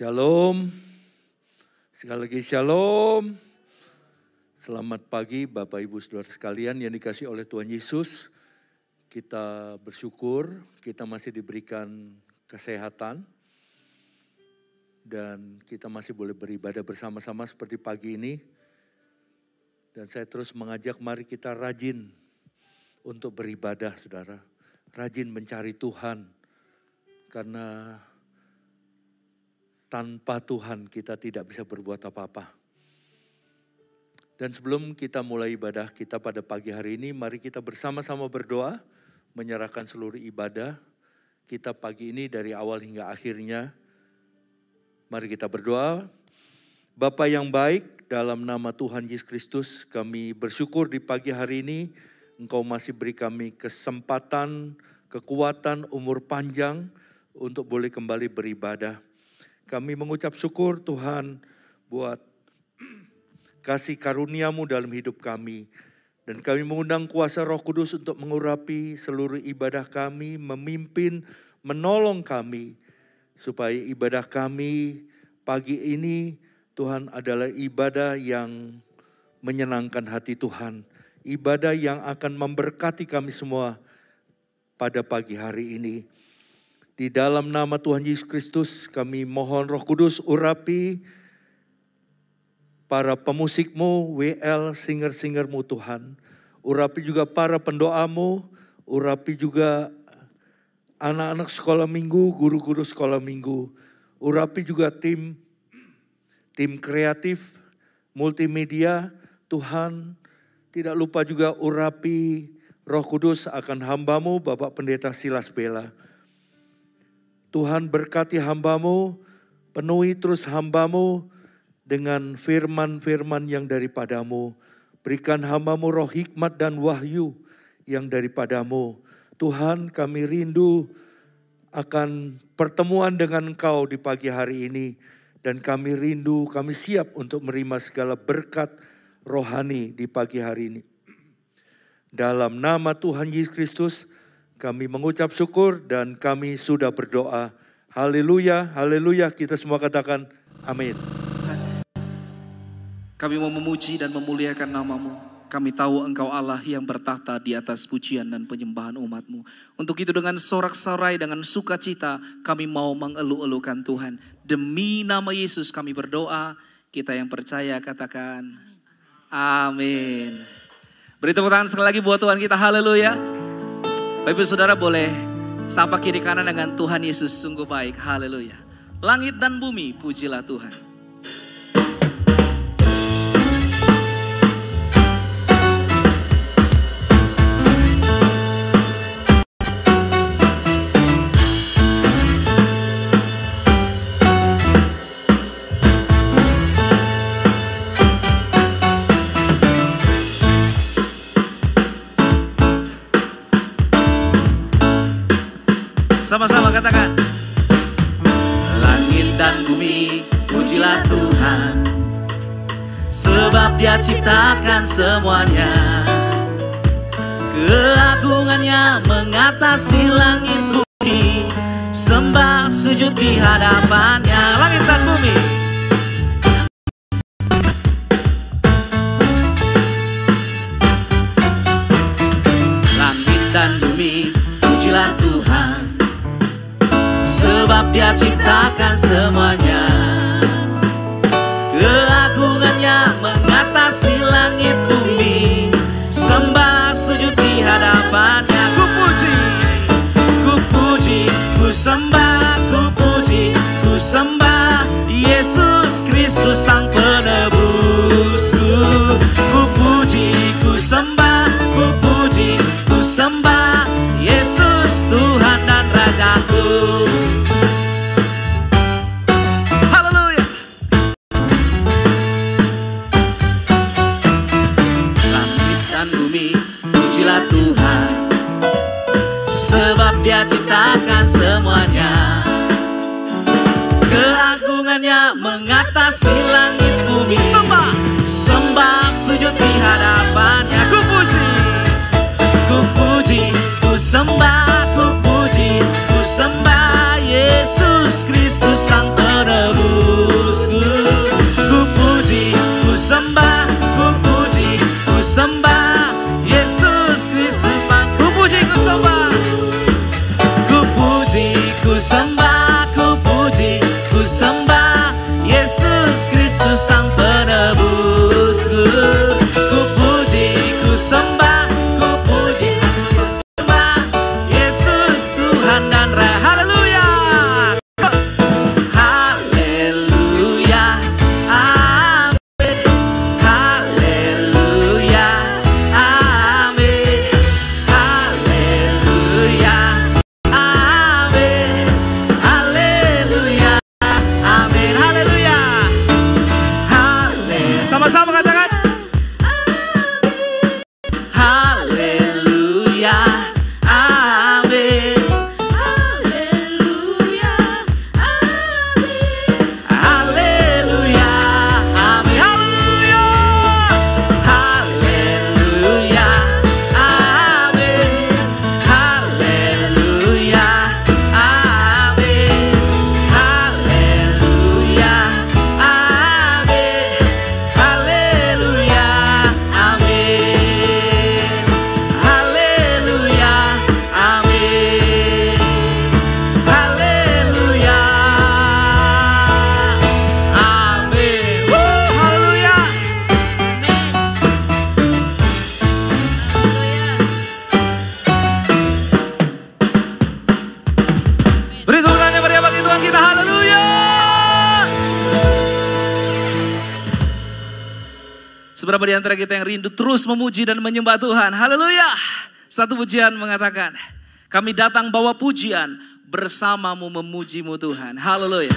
Shalom, sekali lagi shalom. Selamat pagi Bapak Ibu Saudara sekalian yang dikasihi oleh Tuhan Yesus. Kita bersyukur kita masih diberikan kesehatan. Dan kita masih boleh beribadah bersama-sama seperti pagi ini. Dan saya terus mengajak mari kita rajin untuk beribadah saudara. Rajin mencari Tuhan. Karena tanpa Tuhan kita tidak bisa berbuat apa-apa. Dan sebelum kita mulai ibadah kita pada pagi hari ini, mari kita bersama-sama berdoa, menyerahkan seluruh ibadah kita pagi ini dari awal hingga akhirnya. Mari kita berdoa. Bapa yang baik, dalam nama Tuhan Yesus Kristus, kami bersyukur di pagi hari ini, Engkau masih beri kami kesempatan, kekuatan, umur panjang untuk boleh kembali beribadah. Kami mengucap syukur Tuhan buat kasih karunia-Mu dalam hidup kami. Dan kami mengundang kuasa Roh Kudus untuk mengurapi seluruh ibadah kami, memimpin, menolong kami. Supaya ibadah kami pagi ini Tuhan adalah ibadah yang menyenangkan hati Tuhan. Ibadah yang akan memberkati kami semua pada pagi hari ini. Di dalam nama Tuhan Yesus Kristus kami mohon Roh Kudus urapi para pemusik-Mu, WL, singer-singer-Mu Tuhan. Urapi juga para pendoa-Mu, urapi juga anak-anak sekolah minggu, guru-guru sekolah minggu. Urapi juga tim kreatif, multimedia, Tuhan. Tidak lupa juga urapi Roh Kudus akan hamba-Mu, Bapak Pendeta Silas Bela. Tuhan berkati hamba-Mu, penuhi terus hamba-Mu dengan firman-firman yang daripada-Mu. Berikan hamba-Mu roh hikmat dan wahyu yang daripada-Mu. Tuhan, kami rindu akan pertemuan dengan Engkau di pagi hari ini. Dan kami rindu, kami siap untuk menerima segala berkat rohani di pagi hari ini. Dalam nama Tuhan Yesus Kristus, kami mengucap syukur dan kami sudah berdoa. Haleluya, haleluya. Kita semua katakan amin. Kami mau memuji dan memuliakan nama-Mu. Kami tahu Engkau Allah yang bertahta di atas pujian dan penyembahan umat-Mu. Untuk itu dengan sorak-sorai, dengan sukacita kami mau mengeluh-elukan Tuhan. Demi nama Yesus kami berdoa. Kita yang percaya katakan amin. Beri tepuk tangan sekali lagi buat Tuhan kita. Haleluya. Bapak Ibu Saudara boleh sapa kiri kanan dengan Tuhan Yesus sungguh baik. Haleluya. Langit dan bumi pujilah Tuhan. Sama-sama katakan. Langit dan bumi pujilah Tuhan, sebab Dia ciptakan semuanya. Keagungannya mengatasi langit bumi, sembah sujud di hadapannya. Langit dan bumi. Langit dan bumi pujilah Tuhan, sebab Dia ciptakan semuanya. Keagungannya mengatasi langit bumi, sembah sujud di hadapannya. Ku puji, ku sembah, ku puji, ku sembah Yesus Kristus Sang Penebusku. Ku puji, ku sembah, ku puji, ku sembah Yesus Tuhan dan Rajaku. Haleluya. Langit dan bumi pujilah Tuhan, sebab Dia ciptakan semuanya. Keagungannya mengatasi langit bumi, sembah sujud di hadapannya. Ku puji, ku sembah, ku puji, ku sembah Yesus Kristus Sang Penebus. Seberapa di antara kita yang rindu terus memuji dan menyembah Tuhan? Haleluya. Satu pujian mengatakan, kami datang bawa pujian, bersamamu memujimu Tuhan. Haleluya.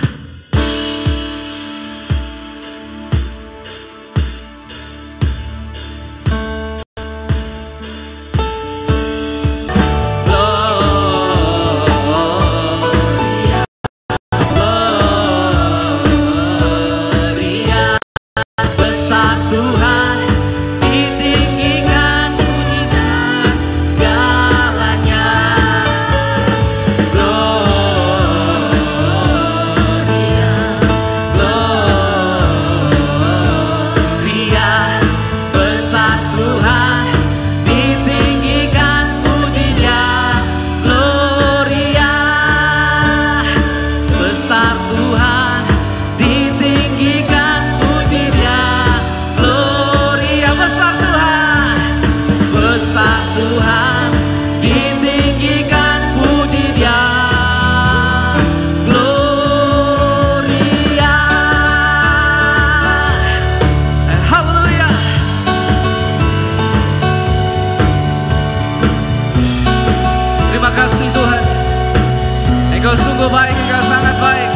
Sungguh baik, Engkau sangat baik.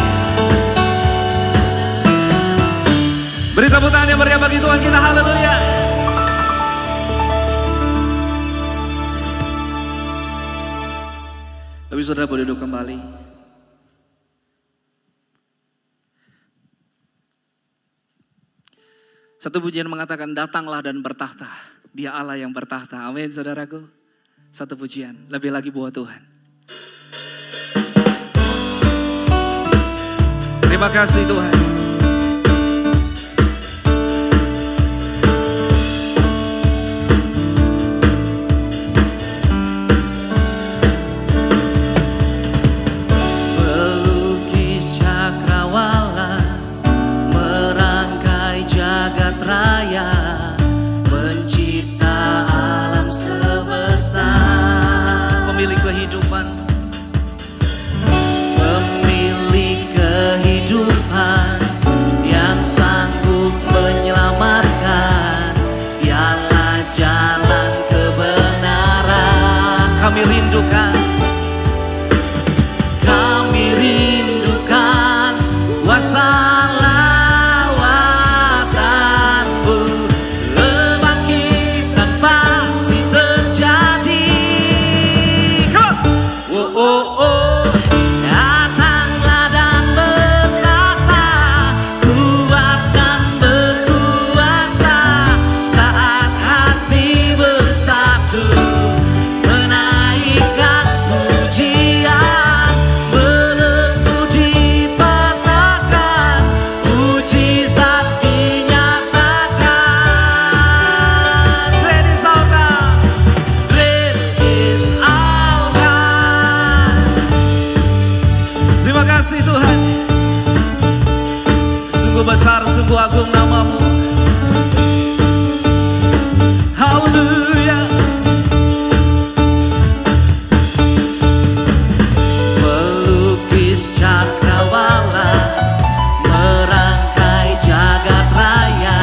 Beri tepuk tangan yang meriah bagi Tuhan kita, haleluya. Tapi saudara boleh duduk kembali. Satu pujian mengatakan, datanglah dan bertahta. Dia Allah yang bertahta. Amin saudaraku. Satu pujian, lebih lagi buat Tuhan. Terima kasih Tuhan. Pelukis cakrawala, merangkai jagat raya, pencipta alam semesta, pemilik kehidupan, yang sanggup menyelamatkan, dialah jalan kebenaran. Kami rindukan kuasa lawatanmu, kebangkitan pasti terjadi. Come on. Oh. Datanglah dan bertahta, kuat dan berkuasa, saat hati bersatu, menaikkan pujian, belenggu dipatahkan, mujizat dinyatakan. Great is our God, great is our God. Terima kasih Tuhan. Sungguh besar, sungguh agung nama-Mu. Haleluya. Pelukis cakrawala, merangkai jagat raya,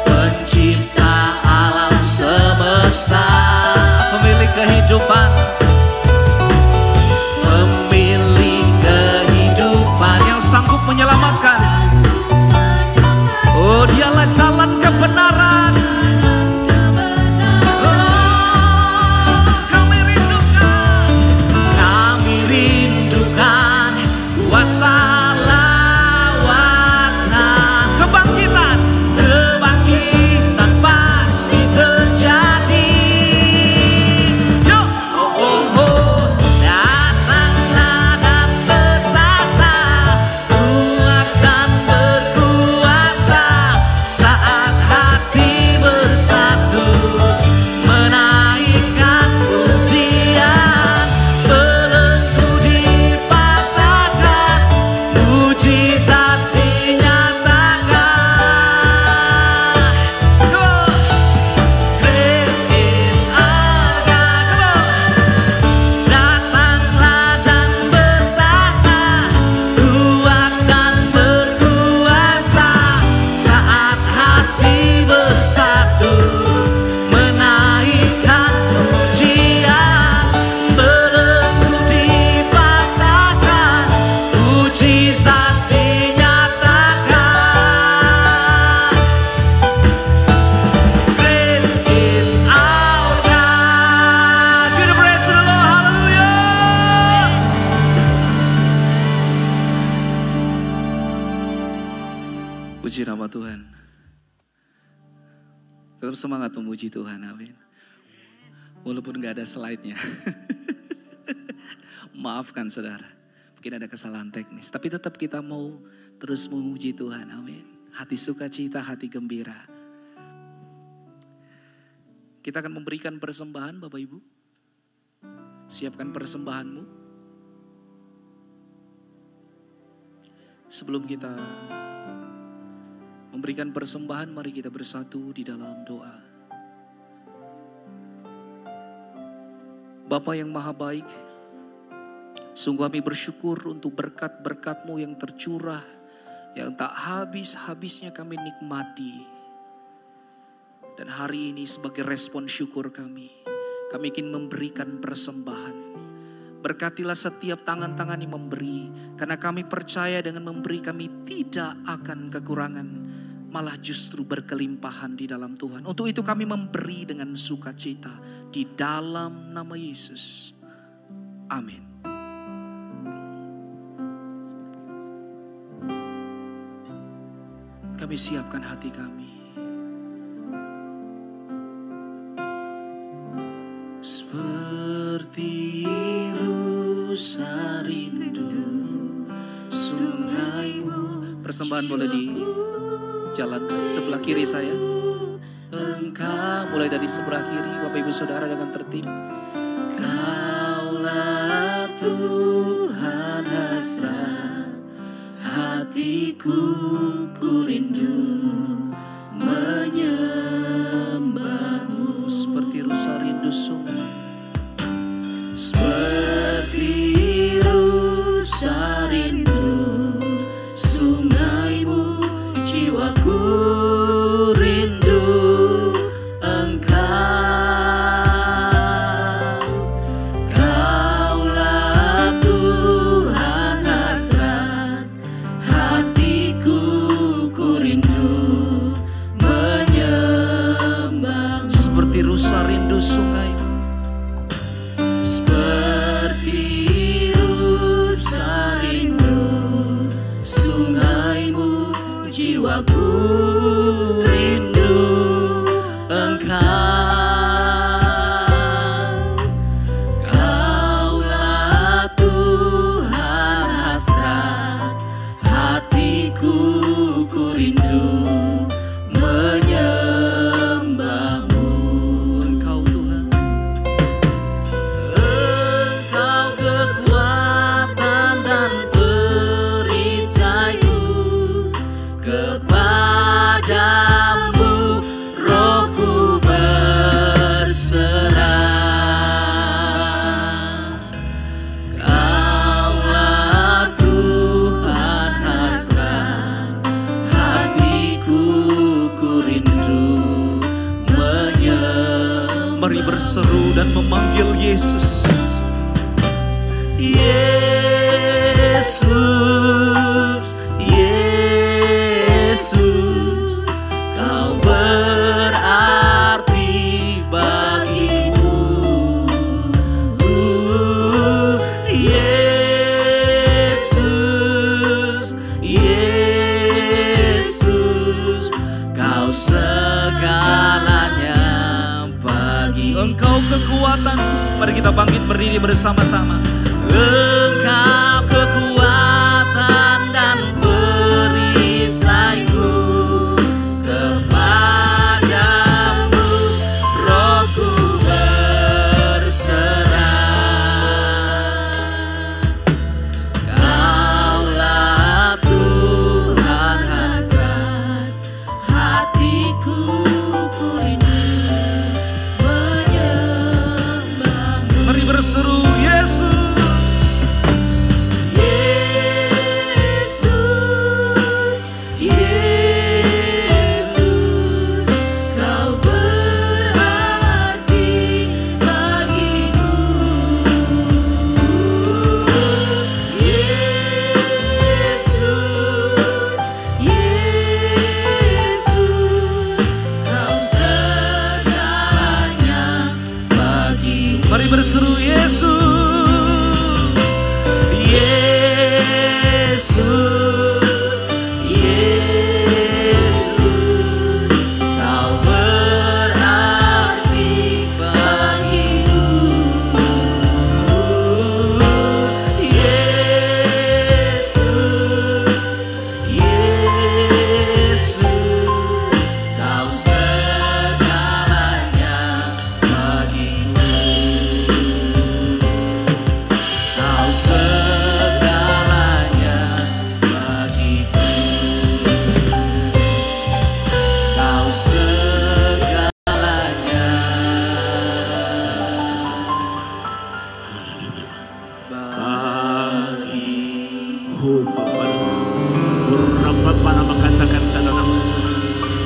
pencipta alam semesta, pemilik kehidupan, yang sanggup menyelamatkan. Oh, dialah jalan kebenaran. Oh, kami rindukan kuasa lawatan, kebangkitan pasti terjadi. Yuk, oh. Datanglah dan bertahta, kuat dan berkuasa, saat hati Puji nama Tuhan. Tetap semangat memuji Tuhan, amin. Walaupun gak ada slide-nya. Maafkan saudara, mungkin ada kesalahan teknis. Tapi tetap kita mau terus memuji Tuhan, amin. Hati sukacita, hati gembira. Kita akan memberikan persembahan Bapak Ibu. Siapkan persembahanmu. Sebelum kita memberikan persembahan, mari kita bersatu di dalam doa. Bapa yang maha baik, sungguh kami bersyukur untuk berkat-berkat-Mu yang tercurah, yang tak habis-habisnya kami nikmati. Dan hari ini sebagai respon syukur kami ingin memberikan persembahan. Berkatilah setiap tangan-tangan yang memberi, karena kami percaya dengan memberi kami tidak akan kekurangan, malah justru berkelimpahan di dalam Tuhan. Untuk itu kami memberi dengan sukacita di dalam nama Yesus. Amin. Kami siapkan hati kami. Seperti rusa rindu sungaimu. Persembahan boleh dijalankan sebelah kiri saya. Engkau mulai dari sebelah kiri, Bapak Ibu Saudara dengan tertib. Kaulah Tuhan hasrat hatiku, ku rindu menyembahmu. Seperti rusa rindu sungai, seperti rusa rindu sungaimu, jiwaku rindu Engkau. Kaulah Tuhan hasrat hatiku, ku rindu menyembah. Seperti rusa rindu sungai, seperti rusa rindu sungaimu, jiwaku rindu Engkau. Kaulah Tuhan hasrat hatiku, ku rindu menyembahmu. Engkau Tuhan, Engkau kekuatan dan perisaiku, kepadamu rohku berserah. Kaulah Tuhan hasrat hatiku, ku rindu menyembah. Mari berseru dan memanggil Yesus. Yesus, Yesus, Kau berarti bagiku. Yesus, Yesus, Kau segalanya bagi. Engkau kekuatanku. Mari kita bangkit berdiri bersama-sama. Engkau kekuatan dan perisaiku, kepadamu rohku berserah. Kaulah Tuhan hasrat hatiku, ku rindu menyembahmu. Mari berseru Yesus.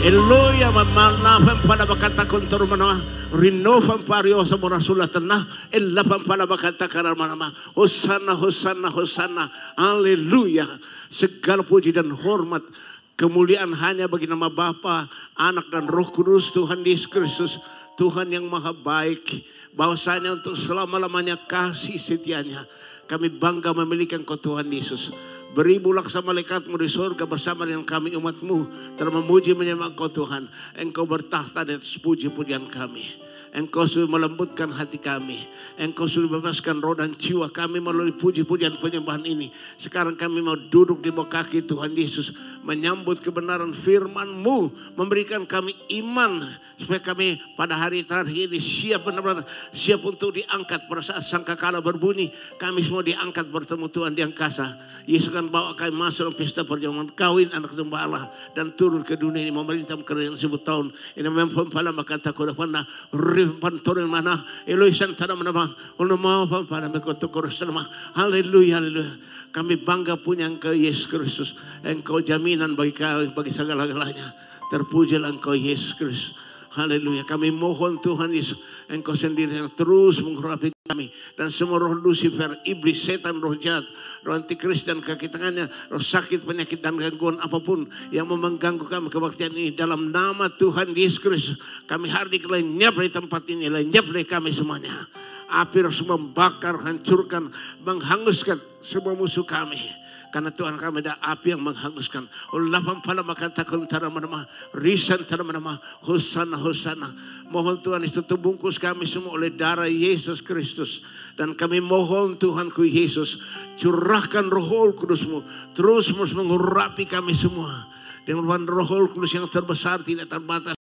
Eloya mamana pada bakata kontor mana rino pampario sama rasulah tanah ella pada bakata kanar mana hosana hosana hosana haleluya. Segala puji dan hormat kemuliaan hanya bagi nama Bapa, Anak dan Roh Kudus Tuhan Yesus Kristus, Tuhan yang maha baik, bahwasanya untuk selama-lamanya kasih setianya. Kami bangga memiliki Engkau Tuhan Yesus. Beribu laksa malaikatmu di surga bersama dengan kami umatmu. Telah memuji menyembah Engkau Tuhan. Engkau bertahta di atas puji-pujian kami. Engkau sudah melembutkan hati kami. Engkau sudah bebaskan roh dan jiwa kami melalui puji-pujian penyembahan ini. Sekarang kami mau duduk di bawah kaki Tuhan Yesus. Menyambut kebenaran firman-Mu. Memberikan kami iman. Supaya kami pada hari terakhir ini siap benar-benar. Siap untuk diangkat pada saat sangkakala berbunyi. Kami semua diangkat bertemu Tuhan di angkasa. Yesus akan bawa kami masuk dalam pesta perjamuan kawin anak domba Allah. Dan turun ke dunia ini memerintah kerajaan 1000 tahun. Ini memang pempala maka tak kuda pantorin mana Eloi santana mana ono mau pada mekoto korosama haleluya haleluya. Kami bangga punya Engkau Yesus Kristus. Engkau jaminan bagi kami bagi segala-galanya. Terpujilah Engkau Yesus Kristus. Haleluya. Kami mohon Tuhan Yesus, Engkau sendiri yang terus mengurapi kami dan semua roh Lucifer, iblis, setan, roh jahat, roh antikris dan kaki tangannya, roh sakit, penyakit dan gangguan apapun yang mengganggu kami kebaktian ini dalam nama Tuhan Yesus Kristus. Kami hardik lenyap dari tempat ini, lenyap dari kami semuanya. Api harus membakar, hancurkan, menghanguskan semua musuh kami. Karena Tuhan kami ada api yang menghanguskan. Ulapam pala makatakan tara manama, risan tara manama, hosana hosana. Mohon Tuhan itu bungkus kami semua oleh darah Yesus Kristus. Dan kami mohon Tuhanku Yesus, curahkan Roh Kudus-Mu terus mengurapi kami semua. Dengan Roh Kudus yang terbesar tidak terbatas.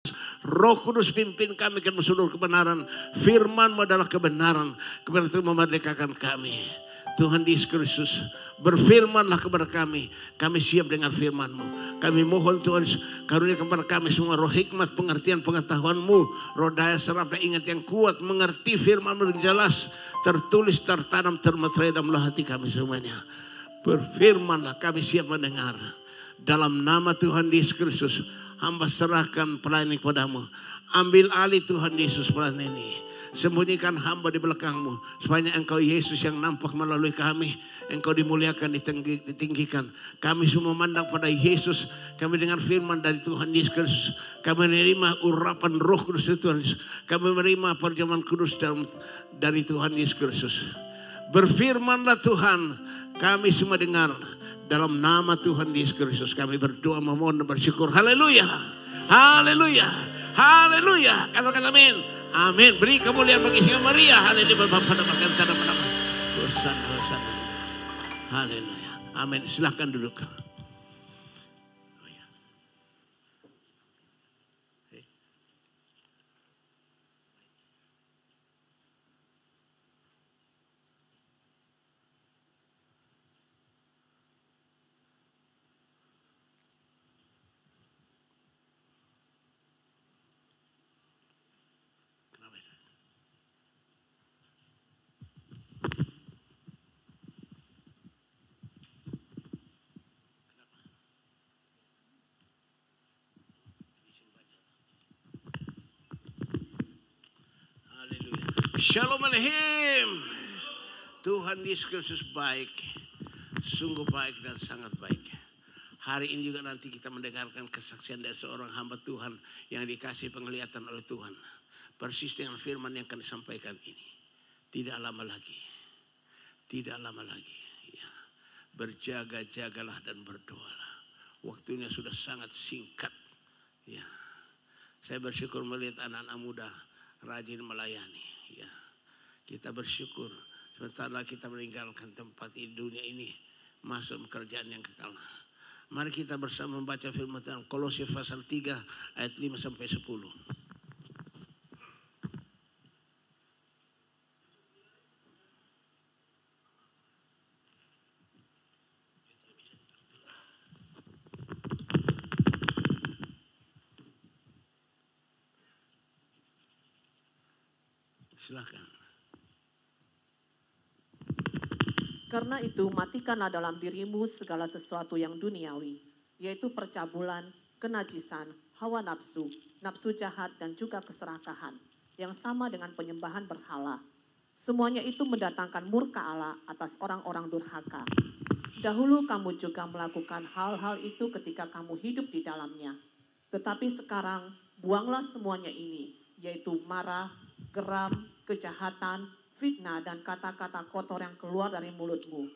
Roh Kudus pimpin kami ke seluruh kebenaran. Firman-Mu adalah kebenaran. Kebenaran itu memerdekakan kami. Tuhan Yesus Kristus, berfirmanlah kepada kami. Kami siap dengan firman-Mu. Kami mohon Tuhan, karuniakan kepada kami semua roh hikmat, pengertian, pengetahuan-Mu. Roh daya serap dan ingat yang kuat, mengerti firman-Mu dengan jelas. Tertulis, tertanam, termeterai dalam hati kami semuanya. Berfirmanlah, kami siap mendengar. Dalam nama Tuhan Yesus Kristus, hamba serahkan pelayanan kepadamu. Ambil alih Tuhan Yesus pelayanan ini. Sembunyikan hamba di belakang-Mu. Supaya Engkau Yesus yang nampak melalui kami. Engkau dimuliakan, ditinggikan. Kami semua memandang pada Yesus. Kami dengar firman dari Tuhan Yesus Kristus. Kami menerima urapan Roh Kudus dari Tuhan Yesus. Kami menerima perjamuan kudus dari Tuhan Yesus Kristus. Berfirmanlah Tuhan. Kami semua dengar. Dalam nama Tuhan Yesus Kristus kami berdoa, memohon dan bersyukur. Haleluya. Haleluya. Haleluya. Katakan amin. Amin. Beri kemuliaan bagi Siti Maria. Haleluya. Pada makan cara pada. Hosana, hosana. Haleluya. Amin. Silakan duduk. Shalom Aleichem. Tuhan Yesus Kristus baik. Sungguh baik dan sangat baik. Hari ini juga nanti kita mendengarkan kesaksian dari seorang hamba Tuhan yang dikasih penglihatan oleh Tuhan. Persis dengan firman yang akan disampaikan ini. Tidak lama lagi. Tidak lama lagi. Ya. Berjaga-jagalah dan berdoalah. Waktunya sudah sangat singkat. Ya. Saya bersyukur melihat anak-anak muda rajin melayani. Ya, kita bersyukur sebentar lagi kita meninggalkan tempat di dunia ini, masuk pekerjaan yang kekal. Mari kita bersama membaca firman Tuhan Kolose pasal 3 ayat 5 sampai 10. Silakan. Karena itu matikanlah dalam dirimu segala sesuatu yang duniawi, yaitu percabulan, kenajisan, hawa nafsu, nafsu jahat dan juga keserakahan, yang sama dengan penyembahan berhala. Semuanya itu mendatangkan murka Allah atas orang-orang durhaka. Dahulu kamu juga melakukan hal-hal itu ketika kamu hidup di dalamnya. Tetapi sekarang buanglah semuanya ini, yaitu marah, geram, kejahatan, fitnah, dan kata-kata kotor yang keluar dari mulutmu.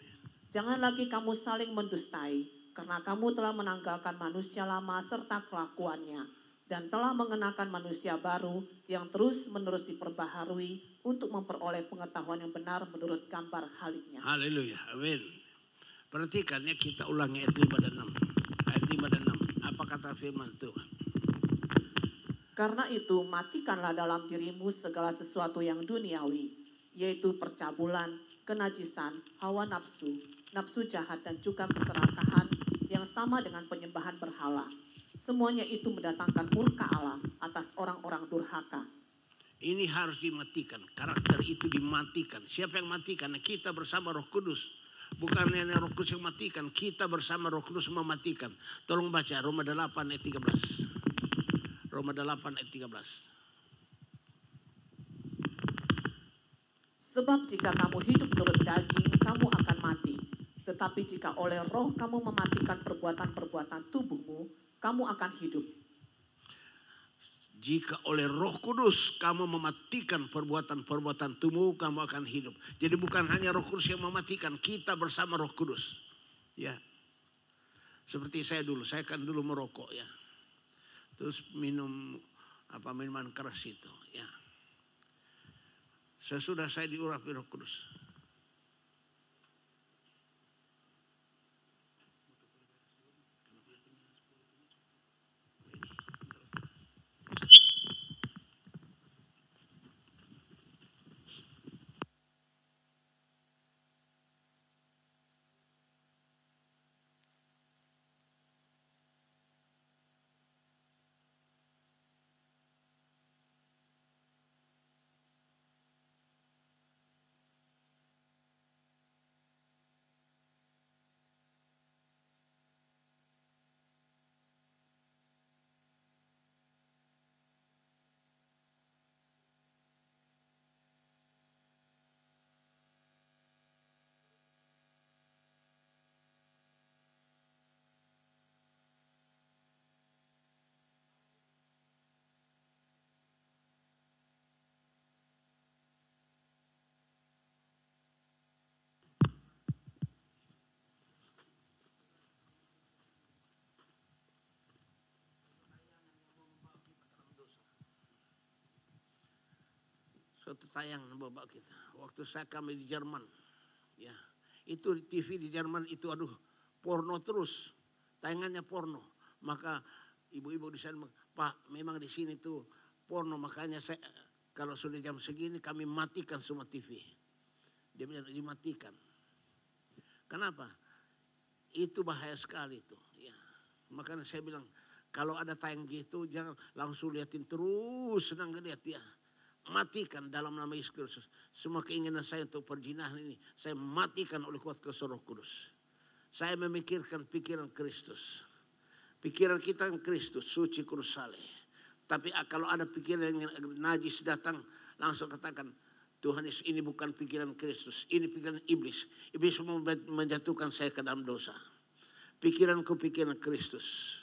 Jangan lagi kamu saling mendustai, karena kamu telah menanggalkan manusia lama serta kelakuannya, dan telah mengenakan manusia baru yang terus-menerus diperbaharui untuk memperoleh pengetahuan yang benar menurut gambar haliknya. Haleluya, amin. Perhatikan ya, kita ulangi ayat 5 dan 6. Ayat 5 dan 6. Apa kata firman Tuhan? Karena itu matikanlah dalam dirimu segala sesuatu yang duniawi, yaitu percabulan, kenajisan, hawa nafsu, nafsu jahat dan juga keserakahan yang sama dengan penyembahan berhala. Semuanya itu mendatangkan murka Allah atas orang-orang durhaka. Ini harus dimatikan, karakter itu dimatikan. Siapa yang matikan? Kita bersama Roh Kudus. Bukan nenek Roh Kudus yang matikan, kita bersama Roh Kudus mematikan. Tolong baca Roma 8 ayat 13. Roma 8 ayat 13. Sebab jika kamu hidup menurut daging, kamu akan mati. Tetapi jika oleh roh kamu mematikan perbuatan-perbuatan tubuhmu, kamu akan hidup. Jika oleh Roh Kudus kamu mematikan perbuatan-perbuatan tubuh, kamu akan hidup. Jadi bukan hanya Roh Kudus yang mematikan, kita bersama Roh Kudus. Ya. Seperti saya dulu, saya kan dulu merokok ya. Terus minum minuman keras itu, ya. Sesudah saya diurapi Roh Kudus. Suatu tayangan bapak kita. Waktu kami di Jerman, ya itu di TV di Jerman itu porno terus, tayangannya porno. Maka ibu-ibu di sana, Pak, memang di sini tuh porno, makanya saya kalau sudah jam segini kami matikan semua TV. Dia bilang dimatikan. Kenapa? Itu bahaya sekali tuh. Ya. Makanya saya bilang kalau ada tayang gitu jangan langsung liatin terus, senang lihat ya. Matikan dalam nama Yesus Kristus. Semua keinginan saya untuk perzinahan ini saya matikan oleh kuat kuasa Roh Kudus. Saya memikirkan pikiran Kristus. Pikiran kita yang Kristus, suci, kudus, saleh. Tapi kalau ada pikiran yang najis datang, langsung katakan, Tuhan Yesus, ini bukan pikiran Kristus, ini pikiran iblis. Iblis mau menjatuhkan saya ke dalam dosa. Pikiranku pikiran Kristus.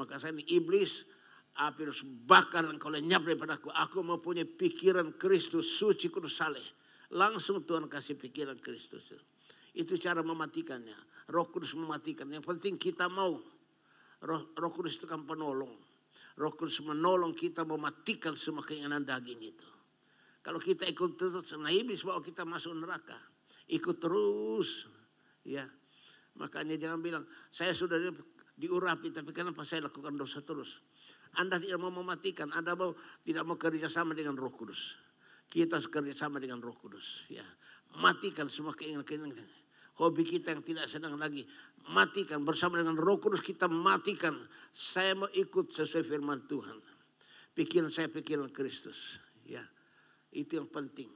Maka saya ini iblis, api harus bakar engkau lenyap daripada aku. Aku mempunyai pikiran Kristus, suci, kudus, saleh. Langsung Tuhan kasih pikiran Kristus. Itu cara mematikannya. Roh Kudus mematikan. Yang penting kita mau. Roh Kudus itu kan penolong. Roh Kudus menolong kita mematikan semua keinginan daging itu. Kalau kita ikut terus, nah iblis bawa kita masuk neraka. Ikut terus. Ya. Makanya jangan bilang, saya sudah diurapi, tapi kenapa saya lakukan dosa terus? Anda tidak mau mematikan, Anda tidak mau kerjasama dengan Roh Kudus. Kita kerjasama dengan Roh Kudus. Ya. Matikan semua keinginan-keinginan. Hobi kita yang tidak senang lagi. Matikan bersama dengan Roh Kudus, kita matikan. Saya mau ikut sesuai firman Tuhan. Pikiran saya pikiran Kristus. Ya. Itu yang penting.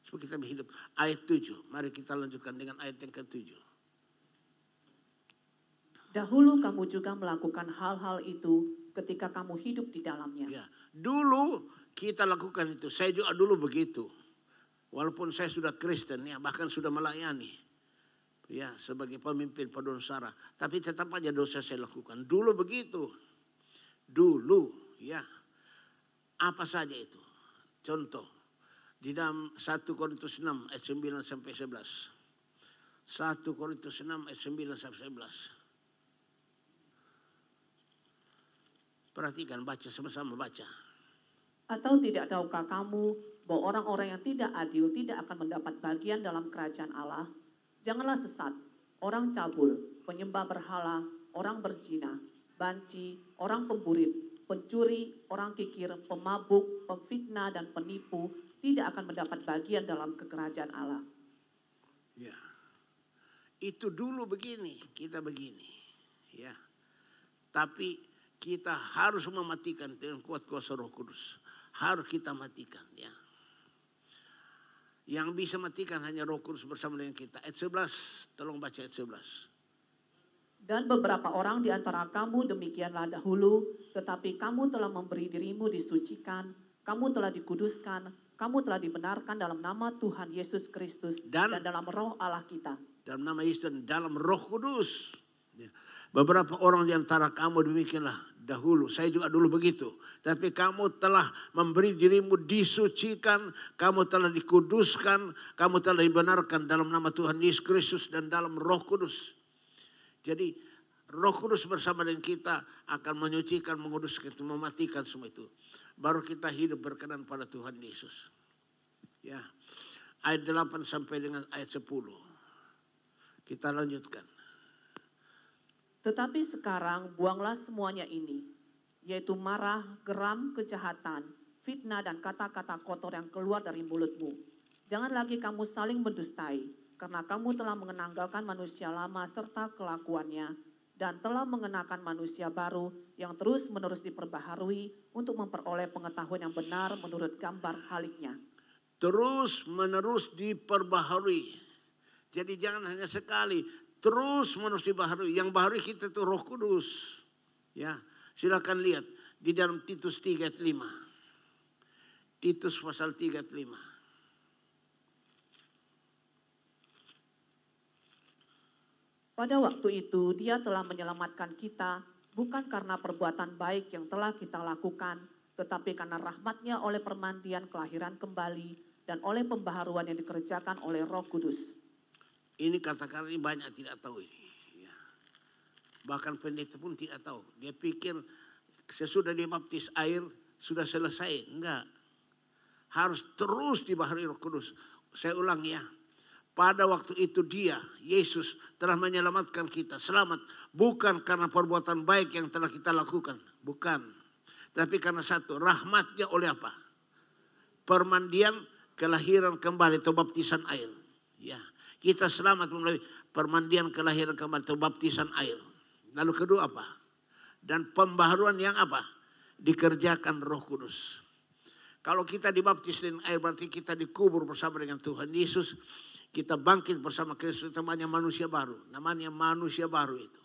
Supaya kita hidup. Ayat 7. Mari kita lanjutkan dengan ayat yang ke-7. Dahulu kamu juga melakukan hal-hal itu ketika kamu hidup di dalamnya. Ya, dulu kita lakukan itu. Saya juga dulu begitu. Walaupun saya sudah Kristen ya, bahkan sudah melayani ya sebagai pemimpin Padonsara, tapi tetap aja dosa saya lakukan. Dulu begitu. Dulu ya. Apa saja itu? Contoh di dalam 1 Korintus 6 ayat 9 sampai 11. 1 Korintus 6 ayat 9 sampai 11. Perhatikan, baca sama-sama baca. Atau tidak tahukah kamu bahwa orang-orang yang tidak adil tidak akan mendapat bagian dalam kerajaan Allah? Janganlah sesat, orang cabul, penyembah berhala, orang berzina, banci, orang pemburit, pencuri, orang kikir, pemabuk, pemfitnah dan penipu tidak akan mendapat bagian dalam kerajaan Allah. Ya. Itu dulu begini, kita begini. Ya. Tapi kita harus mematikan dengan kuat kuasa Roh Kudus. Harus kita matikan ya. Yang bisa matikan hanya Roh Kudus bersama dengan kita. Ayat 11, tolong baca ayat 11. Dan beberapa orang di antara kamu demikianlah dahulu, tetapi kamu telah memberi dirimu disucikan, kamu telah dikuduskan, kamu telah dibenarkan dalam nama Tuhan Yesus Kristus dan dalam roh Allah kita. Dalam nama Yesus dan dalam Roh Kudus. Ya. Beberapa orang di antara kamu demikianlah dahulu. Saya juga dulu begitu. Tapi kamu telah memberi dirimu disucikan, kamu telah dikuduskan, kamu telah dibenarkan dalam nama Tuhan Yesus Kristus dan dalam Roh Kudus. Jadi Roh Kudus bersama dengan kita akan menyucikan, menguduskan, mematikan semua itu. Baru kita hidup berkenan pada Tuhan Yesus. Ya. Ayat 8 sampai dengan ayat 10. Kita lanjutkan. Tetapi sekarang buanglah semuanya ini, yaitu marah, geram, kejahatan, fitnah dan kata-kata kotor yang keluar dari mulutmu. Jangan lagi kamu saling mendustai, karena kamu telah mengenanggalkan manusia lama serta kelakuannya, dan telah mengenakan manusia baru yang terus-menerus diperbaharui untuk memperoleh pengetahuan yang benar menurut gambar haliknya. Terus-menerus diperbaharui. Jadi jangan hanya sekali. Terus menerus dibaharui. Yang baharui kita itu Roh Kudus. Ya, silakan lihat di dalam Titus 3 ayat 5. Titus pasal 3 ayat 5. Pada waktu itu dia telah menyelamatkan kita bukan karena perbuatan baik yang telah kita lakukan, tetapi karena rahmat-Nya oleh permandian kelahiran kembali dan oleh pembaharuan yang dikerjakan oleh Roh Kudus. Ini kata-kata ini banyak tidak tahu ini. Ya. Bahkan pendeta pun tidak tahu. Dia pikir sesudah dia baptis air sudah selesai. Enggak. Harus terus dibaharui Roh Kudus. Saya ulang ya. Pada waktu itu dia, Yesus telah menyelamatkan kita. Selamat. Bukan karena perbuatan baik yang telah kita lakukan. Bukan. Tapi karena satu, rahmat-Nya oleh apa? Permandian kelahiran kembali atau baptisan air. Ya. Kita selamat melalui permandian kelahiran kembali atau baptisan air. Lalu kedua apa? Dan pembaharuan yang apa? Dikerjakan Roh Kudus. Kalau kita dibaptis dengan air berarti kita dikubur bersama dengan Tuhan Yesus. Kita bangkit bersama Kristus, namanya manusia baru. Namanya manusia baru itu.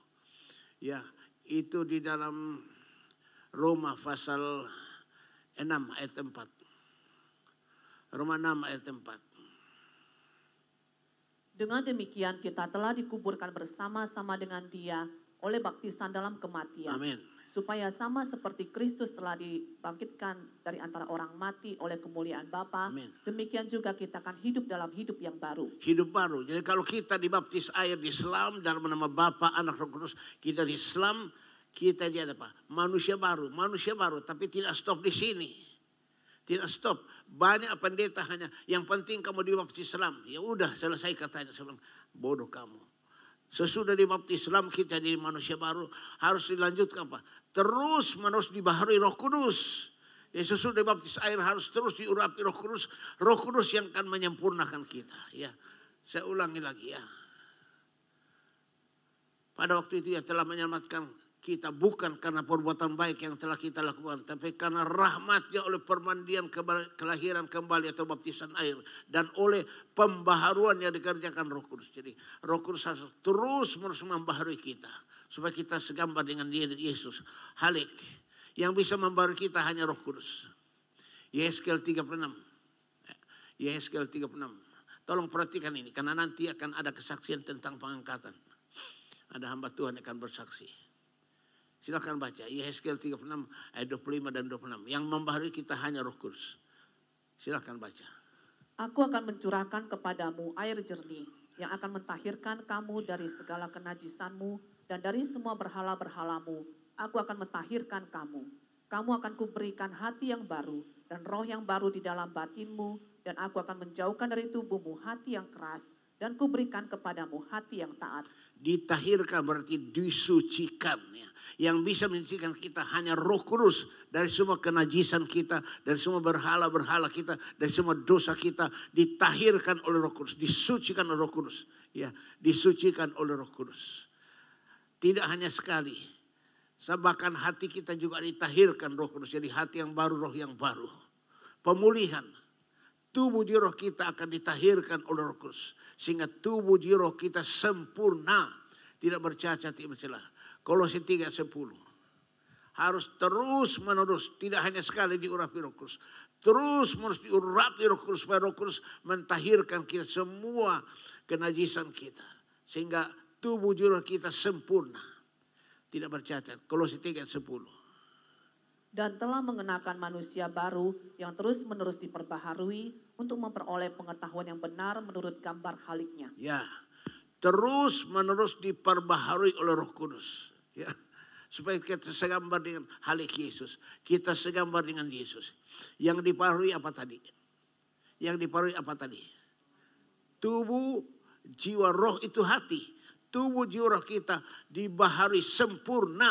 Ya, itu di dalam Roma pasal 6 ayat 4. Roma 6 ayat 4. Dengan demikian kita telah dikuburkan bersama-sama dengan Dia oleh baptisan dalam kematian. Amin. Supaya sama seperti Kristus telah dibangkitkan dari antara orang mati oleh kemuliaan Bapa, Amin. demikian juga kita akan hidup dalam hidup yang baru. Hidup baru. Jadi kalau kita dibaptis air di Islam dalam nama Bapa, Anak, Roh Kudus, kita di Islam, kita jadi apa? Manusia baru, tapi tidak stop di sini. Tidak stop. Banyak pendeta hanya yang penting kamu dibaptis Islam. Ya udah selesai katanya. Saya bilang, bodoh kamu. Sesudah dibaptis Islam kita jadi manusia baru. Harus dilanjutkan apa? Terus menerus dibaharui Roh Kudus. Ya sesudah dibaptis air harus terus diurapi Roh Kudus. Roh Kudus yang akan menyempurnakan kita. Ya, saya ulangi lagi ya. Pada waktu itu ya telah menyelamatkan kita bukan karena perbuatan baik yang telah kita lakukan, tapi karena rahmatnya oleh permandian kelahiran kembali atau baptisan air, dan oleh pembaharuan yang dikerjakan Roh Kudus. Jadi Roh Kudus terus menerus membaharui kita supaya kita segambar dengan Yesus. Halik yang bisa membaharui kita hanya Roh Kudus. Yeskel 36. Yeskel 36. Tolong perhatikan ini karena nanti akan ada kesaksian tentang pengangkatan. Ada hamba Tuhan yang akan bersaksi. Silakan baca Yeskel 36 ayat 25 dan 26. Yang membaharui kita hanya Roh Kudus. Silakan baca. Aku akan mencurahkan kepadamu air jernih yang akan mentahirkan kamu dari segala kenajisanmu dan dari semua berhala-berhalamu. Aku akan mentahirkan kamu. Kamu akan kuberikan hati yang baru dan roh yang baru di dalam batinmu, dan aku akan menjauhkan dari tubuhmu hati yang keras dan kuberikan kepadamu hati yang taat. Ditahirkan berarti disucikan, ya. Yang bisa menyucikan kita hanya Roh Kudus dari semua kenajisan kita, dari semua berhala-berhala kita, dari semua dosa kita ditahirkan oleh Roh Kudus, disucikan oleh Roh Kudus, ya, disucikan oleh Roh Kudus. Tidak hanya sekali, bahkan hati kita juga ditahirkan Roh Kudus, jadi hati yang baru, roh yang baru. Pemulihan tubuh jiwa kita akan ditahirkan oleh Roh Kudus sehingga tubuh jiwa kita sempurna, tidak bercacat, tidak bercelah. Kolose 3:10. Harus terus menerus, tidak hanya sekali diurapi Roh Kudus, terus menerus diurapi Roh Kudus supaya Roh Kudus mentahirkan kita semua kenajisan kita sehingga tubuh jiwa kita sempurna, tidak bercacat. Kolose 3:10. Dan telah mengenakan manusia baru yang terus-menerus diperbaharui untuk memperoleh pengetahuan yang benar menurut gambar haliknya. Ya, terus-menerus diperbaharui oleh Roh Kudus. Ya, supaya kita segambar dengan halik Yesus. Kita segambar dengan Yesus. Yang diperbaharui apa tadi? Yang diperbaharui apa tadi? Tubuh, jiwa, roh itu hati. Tubuh, jiwa, roh kita dibaharui sempurna.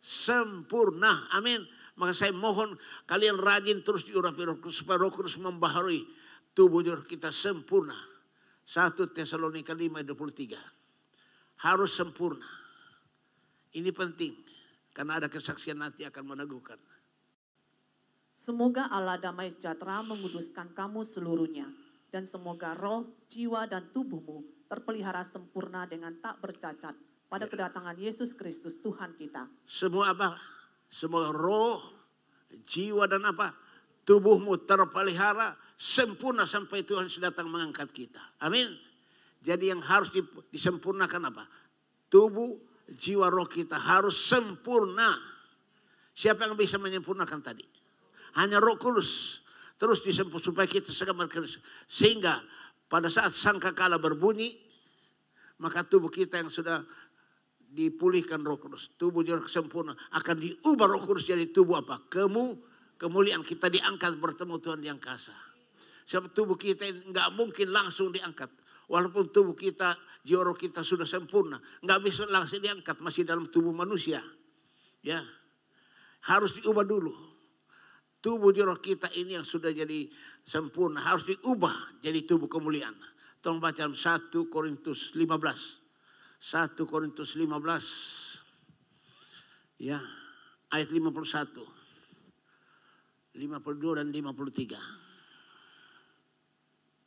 Sempurna. Amin. Maka saya mohon kalian rajin terus diurapi Roh Kudus supaya Roh Kudus membaharui tubuh jiwa kita sempurna. 1 Tesalonika 5:23. Harus sempurna. Ini penting karena ada kesaksian nanti akan meneguhkan. Semoga Allah damai sejahtera menguduskan kamu seluruhnya, dan semoga roh, jiwa, dan tubuhmu terpelihara sempurna dengan tak bercacat pada kedatangan Yesus Kristus Tuhan kita. Semua apa? Semua roh, jiwa, dan apa? Tubuhmu terpelihara sempurna sampai Tuhan datang mengangkat kita. Amin. Jadi yang harus disempurnakan apa? Tubuh, jiwa, roh kita harus sempurna. Siapa yang bisa menyempurnakan tadi? Hanya Roh Kudus. Terus disempurnakan supaya kita segambar Kristus. Sehingga pada saat sangkakala berbunyi, maka tubuh kita yang sudah dipulihkan Roh Kudus, tubuh jiwa sempurna akan diubah Roh Kudus jadi tubuh apa? Kemuliaan. Kita diangkat bertemu Tuhan di angkasa. Sebab tubuh kita nggak mungkin langsung diangkat. Walaupun tubuh kita, jiwa roh kita sudah sempurna, nggak bisa langsung diangkat, masih dalam tubuh manusia. Ya, harus diubah dulu. Tubuh jiwa roh kita ini yang sudah jadi sempurna harus diubah jadi tubuh kemuliaan. Tolong baca 1 Korintus 15. 1 Korintus 15. Ya, ayat 51. 52 dan 53.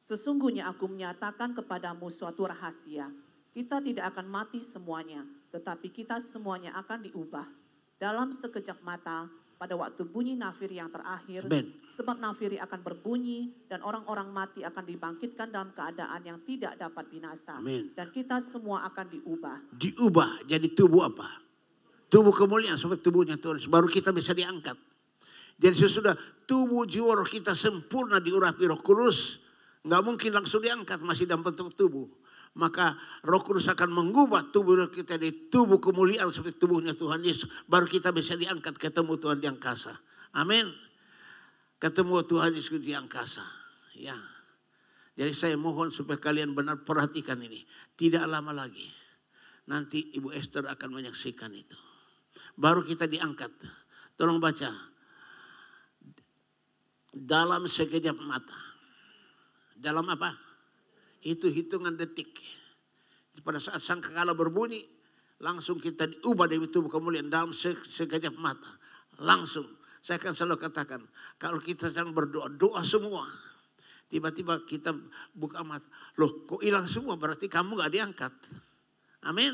Sesungguhnya aku menyatakan kepadamu suatu rahasia. Kita tidak akan mati semuanya, tetapi kita semuanya akan diubah. Dalam sekejap mata, pada waktu bunyi nafiri yang terakhir. Amen. Sebab nafiri akan berbunyi dan orang-orang mati akan dibangkitkan dalam keadaan yang tidak dapat binasa. Amen. Dan kita semua akan diubah. Diubah jadi tubuh apa? Tubuh kemuliaan seperti tubuhnya Tuhan. Baru kita bisa diangkat. Jadi sesudah tubuh jiwa roh kita sempurna diurapi Roh Kudus, nggak mungkin langsung diangkat, masih dalam bentuk tubuh. Maka Roh Kudus akan mengubah tubuh kita di tubuh kemuliaan seperti tubuhnya Tuhan Yesus. Baru kita bisa diangkat ketemu Tuhan di angkasa. Amin. Ketemu Tuhan Yesus di angkasa. Ya. Jadi saya mohon supaya kalian benar perhatikan ini. Tidak lama lagi. Nanti Ibu Esther akan menyaksikan itu. Baru kita diangkat. Tolong baca. Dalam sekejap mata. Dalam apa? Itu hitungan detik. Pada saat sangkakala berbunyi, langsung kita diubah dari tubuh kemuliaan dalam sekejap mata. Langsung. Saya akan selalu katakan, kalau kita sedang berdoa, doa semua. Tiba-tiba kita buka mata. Loh, kok hilang semua? Berarti kamu gak diangkat. Amin.